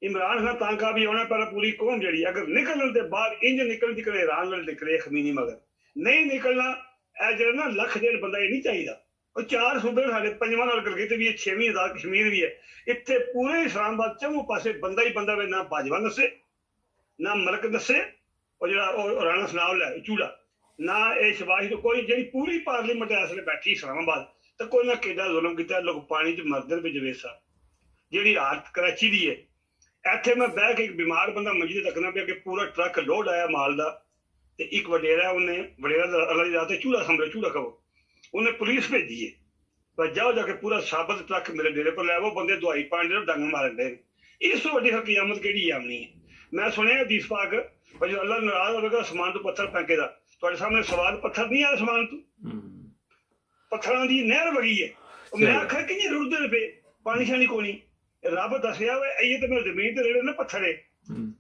ਇਮਰਾਨ ਖਾਨ ਤਾਂ ਕਾਮਯਾਬ ਹੋਣਾ, ਪਰ ਪੂਰੀ ਕੌਮ ਜਿਹੜੀ ਅਗਰ ਨਿਕਲਣ ਦੇ ਬਾਅਦ ਇੰਜ ਨਿਕਲ ਨਿਕਲੇ ਇਰਾਨ ਵੱਲ ਨਿਕਲੇ ਖਮੀਨੀ, ਮਗਰ ਨਹੀਂ ਨਿਕਲਣਾ। ਇਹ ਜਿਹੜਾ ਨਾ ਲੱਖ ਡੇਢ ਬੰਦਾ ਇਹ ਨਹੀਂ ਚਾਹੀਦਾ। ਉਹ 4 ਸੂਬੇ ਸਾਡੇ, 5ਵਾਂ ਨਾਲ ਗਲਗਿਤ ਵੀ ਹੈ, 6ਵੀਂ ਆਜ਼ਾਦ ਕਸ਼ਮੀਰ ਵੀ ਹੈ। ਇੱਥੇ ਪੂਰੇ ਇਸਲਾਮਾਬਾਦ ਚੌਂ ਪਾਸੇ ਬੰਦਾ ਹੀ ਬੰਦਾ ਵੇ, ਨਾ ਬਾਜਵਾ ਦੱਸੇ ਨਾ ਮਲਕ ਦੱਸੇ, ਉਹ ਜਿਹੜਾ ਉਹ ਰਾਣਾ ਸਨਾਉਲ ਹੈ ਚੂੜਾ, ਨਾ ਇਹ ਸ਼ਬਾਸ਼ ਤੋਂ ਕੋਈ, ਜਿਹੜੀ ਪੂਰੀ ਪਾਰਲੀਮੈਂਟ ਇਸ ਵੇਲੇ ਬੈਠੀ ਇਸਲਾਮਾਬਾਦ, ਤਾਂ ਕੋਈ ਨਾ ਕਿਹੜਾ ਜ਼ੁਲਮ ਕੀਤਾ। ਲੋਕ ਪਾਣੀ 'ਚ ਮਰਦੇ ਨੇ ਜਵੇਸਾ, ਜਿਹੜੀ ਹਾਲਤ ਕਰਾਚੀ ਦੀ ਹੈ। ਇੱਥੇ ਮੈਂ ਬਹਿ ਕੇ ਇੱਕ ਬਿਮਾਰ ਬੰਦਾ ਮੰਜੀ ਤੇ ਤੱਕਣਾ ਪਿਆ ਕਿ ਪੂਰਾ ਟਰੱਕ ਲੋਡ ਆਇਆ ਮਾਲ ਦਾ, ਤੇ ਇੱਕ ਵਡੇਰਾ, ਉਹਨੇ ਵਡੇਰਾ ਅੱਲਾ ਦੀ ਰਾਤ ਤੇ ਚੂੜਾ ਸਮਝੋ, ਚੂੜਾ ਕਹੋ, ਉਹਨੇ ਪੁਲਿਸ ਭੇਜੀ ਹੈ, ਪਰ ਜਾਓ ਜਾ ਕੇ ਪੂਰਾ ਸਾਬਤ ਟਰੱਕ ਮੇਰੇ ਡੇਰੇ ਪਰ ਲੈ ਆਵੋ, ਬੰਦੇ ਦਵਾਈ ਪਾਣ ਦੇ ਡੰਗ ਮਾਰਨ ਦੇ। ਇਸ ਤੋਂ ਵੱਡੀ ਹਕੀਮਤ ਕਿਹੜੀ ਆਮਣੀ ਹੈ? ਮੈਂ ਸੁਣਿਆ ਹਦੀਸ ਪਾਕ, ਪਰ ਜੋ ਅੱਲਾ ਨਾਰਾਜ਼ ਹੋਵੇਗਾ ਅਸਮਾਨ ਤੋਂ ਪੱਥਰ ਫੈਂਕੇ ਦਾ। ਤੁਹਾਡੇ ਸਾਹਮਣੇ ਸਵਾਲ, ਪੱਥਰ ਨਹੀਂ ਆਇਆ ਅਸਮਾਨ ਤੋਂ, ਪੱਥਰਾਂ ਦੀ ਨਹਿਰ ਵਗੀ ਹੈ। ਮੈਂ ਆਖਿਆ ਕਿ ਜੀ ਰੁੜਦੇ ਨੇ ਪਏ, ਪਾਣੀ ਸ਼ਾਣੀ ਕੋਣੀ। ਰੱਬ ਦੱਸਿਆ ਵਾ ਇਹ ਤਾਂ ਮੇਰੇ ਜ਼ਮੀਨ ਤੇ ਜਿਹੜੇ ਨਾ ਪੱਥਰ ਹੈ,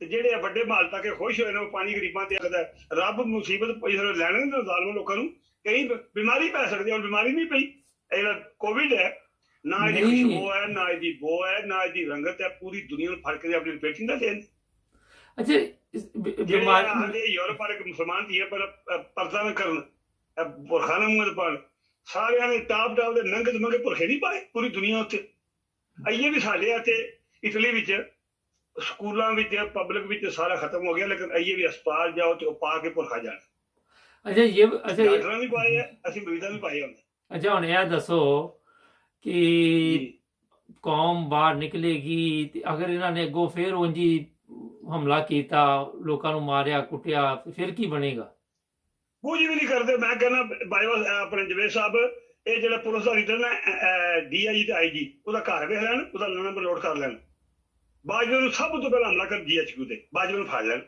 ਤੇ ਜਿਹੜੇ ਵੱਡੇ ਮਾਲਤਾ ਕੇ ਖੁਸ਼ ਹੋਏ ਨੇ ਉਹ ਪਾਣੀ ਗਰੀਬਾਂ ਤੇ ਆਖਦਾ। ਰੱਬ ਮੁਸੀਬਤ ਲੈਣੇ ਨੇ ਜ਼ਾਲਮ ਲੋਕਾਂ ਨੂੰ, ਕਈ ਬਿਮਾਰੀ ਪੈ ਸਕਦੀ ਹੈ, ਹੁਣ ਬਿਮਾਰੀ ਨਹੀਂ ਪਈ। ਇਹ ਜਿਹੜਾ ਕੋਵਿਡ ਹੈ, ਨਾ ਇਹਦੀ ਖੁਸ਼ਬੂ ਹੈ, ਨਾ ਇਹਦੀ ਬੋ ਹੈ, ਨਾ ਇਹਦੀ ਰੰਗਤ ਹੈ, ਪੂਰੀ ਦੁਨੀਆ ਨੂੰ ਫੜ ਕੇ ਆਪਣੀ ਲਪੇਟੀ ਦਾ ਦੇਣ। ਅੱਛਾ, ਯੂਰਪ ਵਾਲੇ ਮੁਸਲਮਾਨ ਧੀਏ ਪਰ ਪਰਦਾ ਨਾ ਕਰਨ, ਬੁਰਖਾ ਨਾ ਮੂੰਹ ਪਾਉਣ, ਸਾਰਿਆਂ ਨੇ ਟਾਪ ਦੇ ਨੰਗੇ ਮੰਗੇ ਭੁਰਖੇ ਨਹੀਂ ਪਾਏ ਪੂਰੀ ਦੁਨੀਆ ਉੱਤੇ। ਅਈਏ ਵੀ ਸਾਡੇ ਇੱਥੇ ਇਟਲੀ ਵਿੱਚ ਸਕੂਲਾਂ ਵਿੱਚ ਪਬਲਿਕ ਵਿੱਚ ਸਾਰਾ ਖਤਮ ਹੋ ਗਿਆ, ਲੇਕਿਨ ਅਈਏ ਵੀ ਹਸਪਤਾਲ ਜਾਓ ਤੇ ਉਹ ਪਾ ਕੇ ਭੁਰਖਾ ਜਾਣ। ਡਾਕਟਰਾਂ ਵੀ ਪਾਏ ਆ, ਅਸੀਂ ਮਰੀਜ਼ਾਂ ਵੀ ਪਾਏ ਹੁੰਦੇ। ਅੱਛਾ, ਹੁਣ ਇਹ ਦੱਸੋ ਕਿ ਕੌਮ ਬਾਹਰ ਨਿਕਲੇਗੀ ਤੇ ਅਗਰ ਇਹਨਾਂ ਨੇ ਅੱਗੋਂ ਫਿਰ ਉਂਝੀ ਹਮਲਾ ਕੀਤਾ, ਲੋਕਾਂ ਨੂੰ ਮਾਰਿਆ ਕੁੱਟਿਆ, ਫਿਰ ਕੀ ਬਣੇਗਾ? ਕੁਝ ਵੀ ਨਹੀਂ ਕਰਦੇ। ਮੈਂ ਕਹਿੰਦਾ ਬਾਈਵਾਸ ਆਪਣੇ ਜਵੇਦ ਸਾਹਿਬ, ਇਹ ਜਿਹੜਾ ਪੁਲਿਸ ਦਾ ਲੀਡਰ ਨਾ DIG ਤੇ IG, ਉਹਦਾ ਘਰ ਵੇਖ ਲੈਣ, ਉਹਦਾ ਨੰਬਰ ਨੋਟ ਕਰ ਲੈਣ। ਬਾਜਵੇ ਨੂੰ ਸਭ ਤੋਂ ਪਹਿਲਾਂ ਹਮਲਾ ਕਰ GHQ ਤੇ, ਬਾਜਵੇ ਨੂੰ ਫੜ ਲੈਣ।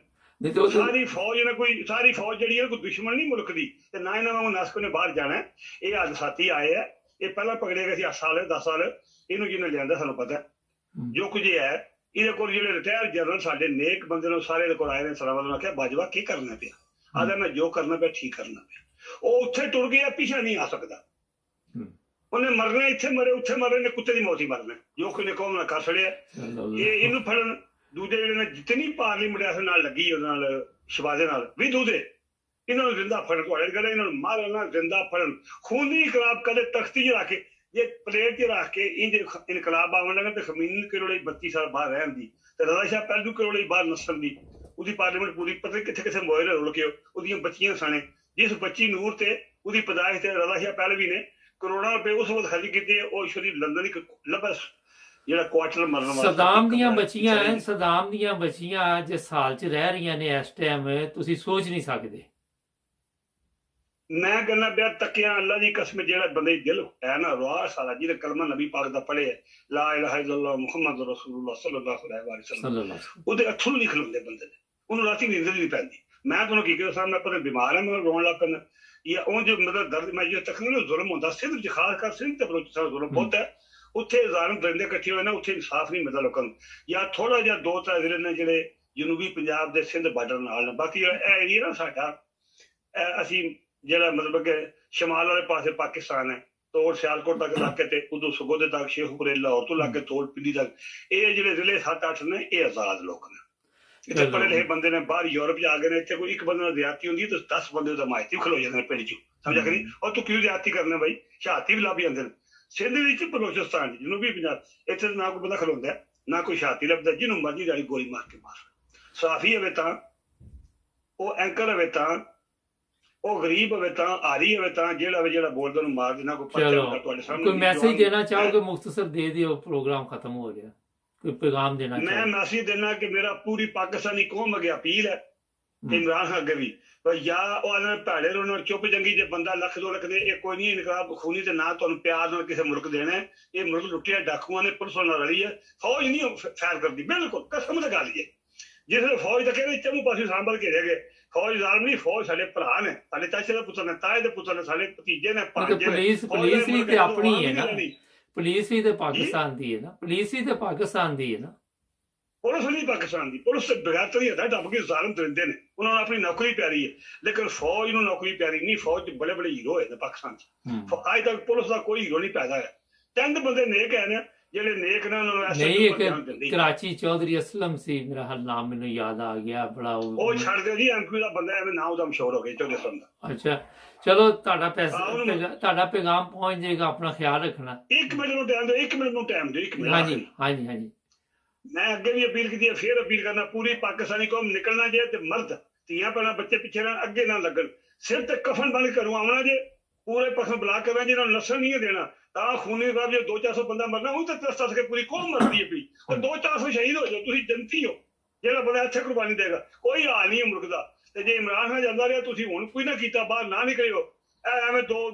ਸਾਰੀ ਫੌਜ ਨੇ ਕੋਈ, ਸਾਰੀ ਫੌਜ ਜਿਹੜੀ ਹੈ ਕੋਈ ਦੁਸ਼ਮਣ ਨਹੀਂ ਮੁਲਕ ਦੀ, ਤੇ ਨਾ ਇਹਨਾਂ ਨੂੰ ਨਸਕ ਨੇ ਬਾਹਰ ਜਾਣਾ। ਇਹ ਅੱਜ ਸਾਥੀ ਆਏ ਆ, ਇਹ ਪਹਿਲਾਂ ਪਕੜੇ ਗਏ ਸੀ 8 ਸਾਲ 10 ਸਾਲ, ਇਹਨੂੰ ਜਿਹਨੇ ਲਿਆਂਦਾ ਸਾਨੂੰ ਪਤਾ ਜੋ ਕੁਝ ਇਹ ਹੈ। ਇਹਦੇ ਕੋਲ ਜਿਹੜੇ ਰਿਟਾਇਰ ਜਨਰਲ ਸਾਡੇ ਨੇਕ ਬੰਦੇ ਨੇ ਸਾਰੇ ਇਹਦੇ ਕੋਲ ਆਏ ਨੇ, ਸਲਾਮ ਨੂੰ ਆਖਿਆ ਬਾਜਵਾ ਕੀ ਕਰਨਾ ਪਿਆ? ਆਦਾ ਮੈਂ ਜੋ ਕਰਨਾ ਪਿਆ ਠੀਕ ਕਰਨਾ ਪਿਆ। ਉਹ ਉੱਥੇ ਟੁਰ ਗਿਆ, ਪਿੱਛਾ ਨਹੀਂ ਆ ਸਕਦਾ। ਉਹਨੇ ਮਰਨਾ, ਇੱਥੇ ਮਰੇ ਉੱਥੇ ਮਰੇ ਨੇ, ਕੁੱਤੇ ਦੀ ਮੌਤ ਹੀ ਮਰਨਾ, ਜੋ ਕੋਈ ਨੇ ਕੌਮ ਨਾਲ ਕਰ ਛੜਿਆ। ਇਹਨੂੰ ਫੜਨ, ਦੂਜੇ ਜਿਹੜੇ ਨੇ ਜਿਤਨੀ ਪਾਰਲੀਮੈਂਟ ਇਸ ਨਾਲ ਲੱਗੀ, ਉਹਦੇ ਨਾਲ ਸ਼ਬਾਜ਼ੇ ਨਾਲ ਵੀ ਦੂਜੇ, ਇਹਨਾਂ ਨੂੰ ਜ਼ਿੰਦਾ ਫੜਨ, ਤੁਹਾਡੇ ਗੱਲ ਇਹਨਾਂ ਨੂੰ ਮਾਰਨਾ, ਜ਼ਿੰਦਾ ਫੜਨ। ਖੂਨੀ ਇਨਕਲਾਬ ਕਦੇ ਤਖਤੀ 'ਚ ਰੱਖ ਕੇ, ਜੇ ਪਲੇਟ 'ਚ ਰੱਖ ਕੇ ਇੰਜ ਇਨਕਲਾਬ ਆਉਣ ਲੱਗਾ ਤੇ ਖਮੀਨੀ ਕਰੋੜੇ 32 ਸਾਲ ਬਾਹਰ ਰਹਿਣ ਦੀ, ਤੇ ਰਜ਼ਾ ਸ਼ਾਹ ਪਹਿਲੂ ਕਰੋੜੇ ਬਾਹਰ ਨਸਲ ਦੀ, ਉਹਦੀ ਪਾਰਲੀਮੈਂਟ ਪੂਰੀ ਪਤਾ ਕਿੱਥੇ ਕਿੱਥੇ ਮੋਇਲ ਰੁਲ ਕੇ ਉਹਦੀਆਂ ਬੱਚੀਆਂ ਸਣੇ। ਜਿਸ ਬੱਚੀ ਨੂਰ ਤੇ ਉਹਦੀ ਪੈਦਾਇਸ਼ ਤੇ ਰਜ਼ਾ ਸ਼ਾਹ ਪਹਿਲਵੀ ਨੇ ਕਰੋੜਾਂ ਰੁਪਏ ਉਸ ਵਕਤ ਖਰਚ ਕੀਤੇ। ਉਹ ਈਸ਼ਵਰੀ ਲੰਦਨ ਇੱਕ ਲੱਭਸ ਜਿਹੜਾ ਕੁਆਟਰ ਮਰਨ ਵਾਸਤੇ। ਸਦਾਮ ਦੀਆਂ ਬੱਚੀਆਂ ਹੈ, ਸਦਾਮ ਦੀਆਂ ਬੱਚੀਆਂ ਜੇ ਸਾਲ 'ਚ ਰਹਿ ਰਹੀਆਂ ਨੇ ਇਸ ਟਾਈਮ, ਤੁਸੀਂ ਸੋਚ ਨਹੀਂ ਸਕਦੇ। ਮੈਂ ਕਹਿੰਦਾ ਪਿਆ ਤੱਕਿਆ ਅੱਲਾ ਦੀ ਕਸਮ, ਜਿਹੜਾ ਬੰਦੇ ਦਿਲ ਹੈ ਨਾ ਰਵਾ ਸਾਰਾ, ਜਿਹਨੇ ਕਲਮਾ ਨਬੀ ਪਾਕ ਦਾ ਪੜ੍ਹਿਆ ਲਾ ਇਲਾਹਾ ਇਲੱਲਾਹ ਮੁਹੰਮਦ ਰਸੂਲੁল্লাਹ ਸੱਲੱਲਾਹੁ ਅਲੈਹਿ ਵਸੱਲਮ, ਉਹਦੇ ਅੱਥਰੂ ਨਹੀਂ ਖਲੋਂਦੇ ਬੰਦੇ ਦੇ, ਉਹਨੂੰ ਰਾਤੀ ਨੀਂਦ ਨਹੀਂ ਪੈਂਦੀ। ਮੈਂ ਤੁਹਾਨੂੰ ਕੀ ਕਿਹਾ ਸਾਹਮਣੇ, ਪਰ ਬਿਮਾਰ ਹੈ, ਮੈਂ ਰੋਣ ਲੱਗ ਪੈਂਦਾ ਜਾਂ ਉਹ ਜੋ ਮਤਲਬ ਦਰਦ, ਮੈਂ ਜੋ ਤਕਰੀਬਨ ਜ਼ੁਲਮ ਹੁੰਦਾ ਸਿੰਧ 'ਚ, ਖਾਸ ਕਰ ਸਿੰਧ ਤੇ ਬਲੋਚਿਸਤਾਨ ਜ਼ੁਲਮ ਬਹੁਤ ਹੈ। ਉੱਥੇ ਜ਼ਾਲਮ ਦਰਿੰਦੇ ਇਕੱਠੇ ਹੋਏ ਨਾ, ਉੱਥੇ ਇਨਸਾਫ ਨਹੀਂ ਮਿਲਦਾ ਲੋਕਾਂ ਨੂੰ। ਜਾਂ ਥੋੜਾ ਜਿਹਾ 2-3 ਜ਼ਿਲ੍ਹੇ ਨੇ ਜਿਹੜੇ ਜਨੂਬੀ ਪੰਜਾਬ ਦੇ ਸਿੰਧ ਬਾਰਡਰ ਨਾਲ ਨੇ, ਬਾਕੀ ਇਹ ਏਰੀਆ ਨਾ ਸਾਡਾ, ਅਸੀਂ ਜਿਹੜਾ ਮਤਲਬ ਕਿ ਸ਼ਮਾਲ ਵਾਲੇ ਪਾਸੇ ਪਾਕਿਸਤਾਨ ਹੈ, ਤੋੜ ਸਿਆਲਕੋਟ ਤੱਕ ਇਲਾਕੇ ਤੇ ਉਦੋਂ ਸੁਗੋਦੇ ਤੱਕ, ਸ਼ੇਖੂਪੁਰੇ ਲਾਹੌਰ ਤੋਂ ਲੱਗ ਕੇ ਤੋੜ ਪਿੰਡੀ ਤੱਕ, ਇਹ ਜਿਹੜੇ ਜ਼ਿਲ੍ਹੇ 7-8 ਨੇ ਇਹ ਆਜ਼ਾਦ ਲੋਕ ਨੇ। ਇੱਥੇ ਪੜ੍ਹੇ ਲਿਖੇ ਬੰਦੇ ਨੇ, ਬਾਹਰ ਯੂਰਪ 'ਚ ਆ ਗਏ ਨੇ। ਇੱਥੇ ਕੋਈ ਇੱਕ ਬੰਦੇ ਨਾਲ ਜ਼ਿਆਦਤੀ ਹੁੰਦੀ ਤਾਂ 10 ਬੰਦੇ ਉਹਦਾ ਮਾਇਤੀ ਖਲੋ ਜਾਂਦੇ ਨੇ ਪਿੰਡ 'ਚ, ਸਮਝਿਆ ਕਰੀ। ਔਰ ਤੂੰ ਕਿਉਂ ਜ਼ਿਆਦਤੀ ਕਰਨਾ ਬਾਈ? ਸ਼ਹਾਦਤੀ ਵੀ ਲੱਭ ਜਾਂਦੇ ਨੇ ਸਿੰਧ ਵਿੱਚ, ਬਲੋਚਿਸਤਾਨ 'ਚ, ਜਨੂਬੀ ਪੰਜਾਬ। ਇੱਥੇ ਨਾ ਕੋਈ ਬੰਦਾ ਖਲੋਂਦਾ, ਨਾ ਕੋਈ ਸ਼ਹਾਦਤੀ ਲੱਭਦਾ, ਜਿਹਨੂੰ ਮਰਜ਼ੀ ਗਾੜੀ ਗੋਲੀ ਮਾਰ ਕੇ ਮਾਰ। ਸਾਫੀ ਹੋਵੇ ਤਾਂ, ਉਹ ਐਂਕਰ ਹੋਵੇ ਤਾਂ, ਉਹ ਗਰੀਬ ਹੋਵੇ ਤਾਂ, ਆਰੀ ਹੋਵੇ ਤਾਂ, ਜਿਹੜਾ ਹੋਵੇ ਜਿਹੜਾ ਬੋਲਦਾ ਨੂੰ ਮਾਰ ਦੇਣਾ। ਕੋਈ ਮੈਸੇਜ ਦੇਣਾ ਚਾਹੋਗੇ? ਮੁਖਤਸਰ ਦੇ ਦਿਓ, ਪ੍ਰੋਗਰਾਮ ਖਤਮ ਹੋ ਗਿਆ। ਕੋਈ ਪੈਗਾਮ ਦੇਣਾ? ਮੈਂ ਮੈਸੇਜ ਦੇਣਾ ਕਿ ਮੇਰਾ ਪੂਰੀ ਪਾਕਿਸਤਾਨੀ ਕੌਮ ਅੱਗੇ ਅਪੀਲ ਹੈ, ਇਮਰਾਨ ਖਾਨ ਅੱਗੇ ਵੀ, ਜਾਂ ਉਹ ਭੈੜੇ ਰੋਣ ਚੁੱਪ ਜੰਗੀ ਜੇ ਬੰਦਾ ਲੱਖ 2 ਲੱਖ ਦੇ, ਇਹ ਕੋਈ ਨਹੀਂ ਇਨਕਲਾਬ ਖੂਨੀ ਤੇ ਨਾ ਤੁਹਾਨੂੰ ਪਿਆਰ ਨਾਲ ਕਿਸੇ ਮੁਲਕ ਦੇਣਾ। ਇਹ ਮੁਲਕ ਲੁੱਟਿਆ ਡਾਕੂਆਂ ਨੇ, ਪੁਲਿਸ ਨਾਲ ਰਲੀ ਹੈ। ਫੌਜ ਨਹੀਂ ਫੈਰ ਕਰਦੀ, ਬਿਲਕੁਲ ਕਸਮ ਤੇ ਗੱਲ ਜੇ। ਜਿਸ ਵੇਲੇ ਫੌਜ ਤਾਂ ਕਹਿੰਦੇ ਚਮੂ ਪਾਸੇ ਸਾਂਭਲ ਘੇਰੇ ਗਏ, ਫੌਜ ਜ਼ਾਲਮ ਨਹੀਂ, ਫੌਜ ਸਾਡੇ ਭਰਾ ਨੇ, ਸਾਡੇ ਚਾਚੇ ਦੇ ਪੁੱਤਰ ਨੇ, ਤਾਏ ਦੇ ਪੁੱਤਰ ਨੇ, ਸਾਡੇ ਭਤੀਜੇ ਨੇ, ਭਾਂਜੇ ਨੇ। ਪੁਲਿਸ ਵੀ ਤੇ ਆਪਣੀ ਹੈ ਨਾ, ਪੁਲਿਸ ਵੀ ਤੇ ਪਾਕਿਸਤਾਨ ਦੀ ਹੈ ਨਾ, ਪੁਲਿਸ ਵੀ ਤੇ ਪਾਕਿਸਤਾਨ ਦੀ ਹੈ ਨਾ। ਪੁਲਿਸ ਨਹੀਂ ਪਾਕਿਸਤਾਨ ਦੀ, ਪੁਲਿਸ ਤੇ ਬਗੈਰ ਹੀ ਹੱਥਾਂ ਟੱਪ ਕੇ ਜ਼ਾਲਮ ਦਰਿੰਦੇ ਨੇ, ਉਹਨਾਂ ਨੂੰ ਆਪਣੀ ਨੌਕਰੀ ਪਿਆਰੀ ਹੈ, ਲੇਕਿਨ ਫੌਜ ਨੂੰ ਨੌਕਰੀ ਪਿਆਰੀ ਨਹੀਂ। ਫੌਜ 'ਚ ਬੜੇ ਬੜੇ ਹੀਰੋ ਹੋਏ ਨੇ ਪਾਕਿਸਤਾਨ 'ਚ, ਅੱਜ ਤੱਕ ਪੁਲਿਸ ਦਾ ਕੋਈ ਹੀਰੋ ਨਹੀਂ ਪੈਦਾ ਹੋਇਆ। ਚੰਦ ਬੰਦੇ ਨੇਕ ਹੈ ਨੇ ਜਿਹੜੇ ਨੇਕ ਨੇ, ਉਹਨਾਂ ਨੂੰ ਨਹੀਂ ਇੱਕ ਕਰਾਚੀ ਚੌਧਰੀ ਅਸਲਮ ਸੀ, ਮੇਰਾ ਹਾਲ ਨਾਮ ਮੈਨੂੰ ਯਾਦ ਆ ਗਿਆ, ਬੜਾ ਉਹ ਛੱਡ ਦਿਓ ਜੀ, ਐਮਪੀ ਦਾ ਬੰਦਾ ਐਵੇਂ ਨਾਮ ਉਹਦਾ ਮਸ਼ਹੂਰ ਹੋ ਗਿਆ ਚੌਧਰੀ ਅਸਲਮ ਦਾ। ਅੱਛਾ ਚਲੋ, ਤੁਹਾਡਾ ਤੁਹਾਡਾ ਪੈਗਾਮ ਪਹੁੰਚ ਜਾਏਗਾ, ਆਪਣਾ ਖਿਆਲ ਰੱਖਣਾ। 1 ਮਿੰਟ ਨੂੰ ਟਾਈਮ ਦਿਓ, 1 ਮਿੰਟ ਨੂੰ ਟਾਈਮ ਦਿਓ, 1 ਮਿੰਟ। ਹਾਂਜੀ ਹਾਂਜੀ ਹਾਂਜੀ। ਮੈਂ ਅੱਗੇ ਵੀ ਅਪੀਲ ਕੀਤੀ ਹੈ, ਫਿਰ ਅਪੀਲ ਕਰਨਾ, ਪੂਰੀ ਪਾਕਿਸਤਾਨੀ ਕੌਮ ਨਿਕਲਣਾ ਜੇ, ਤੇ ਮਰਦ ਧੀਆਂ ਭੈਣਾਂ ਬੱਚੇ ਪਿੱਛੇ ਰਹਿਣ, ਅੱਗੇ ਨਾ ਲੱਗਣ, ਸਿਰ ਤੇ ਕਫਨ ਬੰਨ ਕੇ ਘਰੋਂ ਆਉਣਾ ਜੇ, ਪੂਰੇ ਪਸਮ ਬੁਲਾ ਕੇ ਜਿਹਨਾਂ ਨੂੰ ਨਸਲ ਨਹੀਂ ਦੇਣਾ, ਤਾਂ ਖੂਨੀ ਬਾਬ ਜੇ 200-400 ਬੰਦਾ ਮਰਨਾ, ਉਹ ਤਾਂ ਦੱਸ ਕੇ ਪੂਰੀ ਕੌਮ ਮਰਦੀ ਹੈ ਪਈ, ਉਹ 200-400 ਸ਼ਹੀਦ ਹੋ ਜਾਓ, ਤੁਸੀਂ ਜਨਤੀ ਹੋ, ਜਿਹੜਾ ਬੰਦਾ ਇੱਥੇ ਕੁਰਬਾਨੀ ਦੇਗਾ। ਕੋਈ ਹਾਲ ਨਹੀਂ ਹੈ ਮੁਲਕ ਦਾ। ਤੇ ਜੇ ਇਮਰਾਨ ਖਾਨ ਜਾਂਦਾ ਰਿਹਾ, ਤੁਸੀਂ ਹੁਣ ਕੋਈ ਨਾ ਕੀਤਾ, ਬਾਹਰ ਨਾ ਨਿਕਲਿਓ, ਐਵੇਂ 2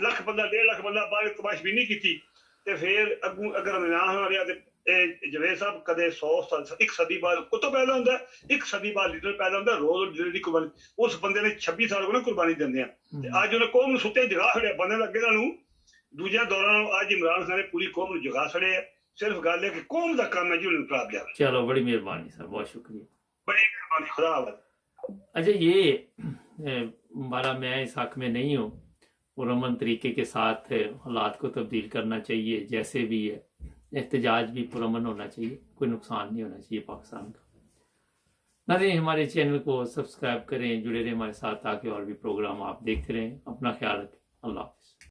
ਲੱਖ ਬੰਦਾ 1.5 ਲੱਖ ਬੰਦਾ ਬਾਹਰ ਤਬਾਸ਼ ਵੀ ਨਹੀਂ ਕੀਤੀ, ਤੇ ਫਿਰ ਅੱਗੂ ਅਗਰ ਇਮਰਾਨ ਖਾਨ ਰਿਹਾ ਤੇ ਇਹ ਜਵੇਦ ਸਾਹਿਬ ਕਦੇ 100 ਸਾਲ 1 ਸਦੀ ਬਾਅਦ ਕੁੱਤੋਂ ਪੈਦਾ ਹੁੰਦਾ, 1 ਸਦੀ ਬਾਅਦ ਲੀਡਰ ਪੈਦਾ ਹੁੰਦਾ, ਰੋਜ਼ ਲੀਡਰ ਦੀ ਕੁਰਬਾਨੀ। ਉਸ ਬੰਦੇ ਨੇ 26 ਸਾਲ ਕੋਲ ਕੁਰਬਾਨੀ ਦਿੰਦੇ ਆ, ਤੇ ਅੱਜ ਉਹਨੇ ਕੌਮ ਨੂੰ ਸੁੱਤੇ ਜਗਾ ਛੜਿਆ, ਬੰਦੇ ਲੱਗੇ ਇਹਨਾਂ ਨੂੰ ਦੂਜਿਆਂ ਦੌਰਾਂ ਨੂੰ। ਅੱਜ ਇਮਰਾਨ ਖਾਨ ਨੇ ਪੂਰੀ ਕੌਮ ਨੂੰ ਜਗਾ ਛੜਿਆ। ਸਿਰਫ ਗੱਲ ਹੈ ਕਿ ਕੌਮ ਦਾ ਕੰਮ ਹੈ ਜੀ ਉਹਨੂੰ ਇਨਕਲਾਬ ਲਿਆ। चलो बड़ी मेहरबानी सर, बहुत शुक्रिया। बड़ी मेहरबानी, खुदा हाफिज़। अच्छा ये हमारा, मैं इस हक में नहीं हूँ, पुरअमन तरीके के साथ हालात को तब्दील करना चाहिए, जैसे भी है एहतजाज भी पुरअमन होना चाहिए, कोई नुकसान नहीं होना चाहिए पाकिस्तान का। नाज़रीन हमारे चैनल को सब्सक्राइब करें, जुड़े रहें हमारे साथ, ताकि और भी प्रोग्राम आप देखते रहें। अपना ख्याल रखें, अल्लाह हाफ़िज़।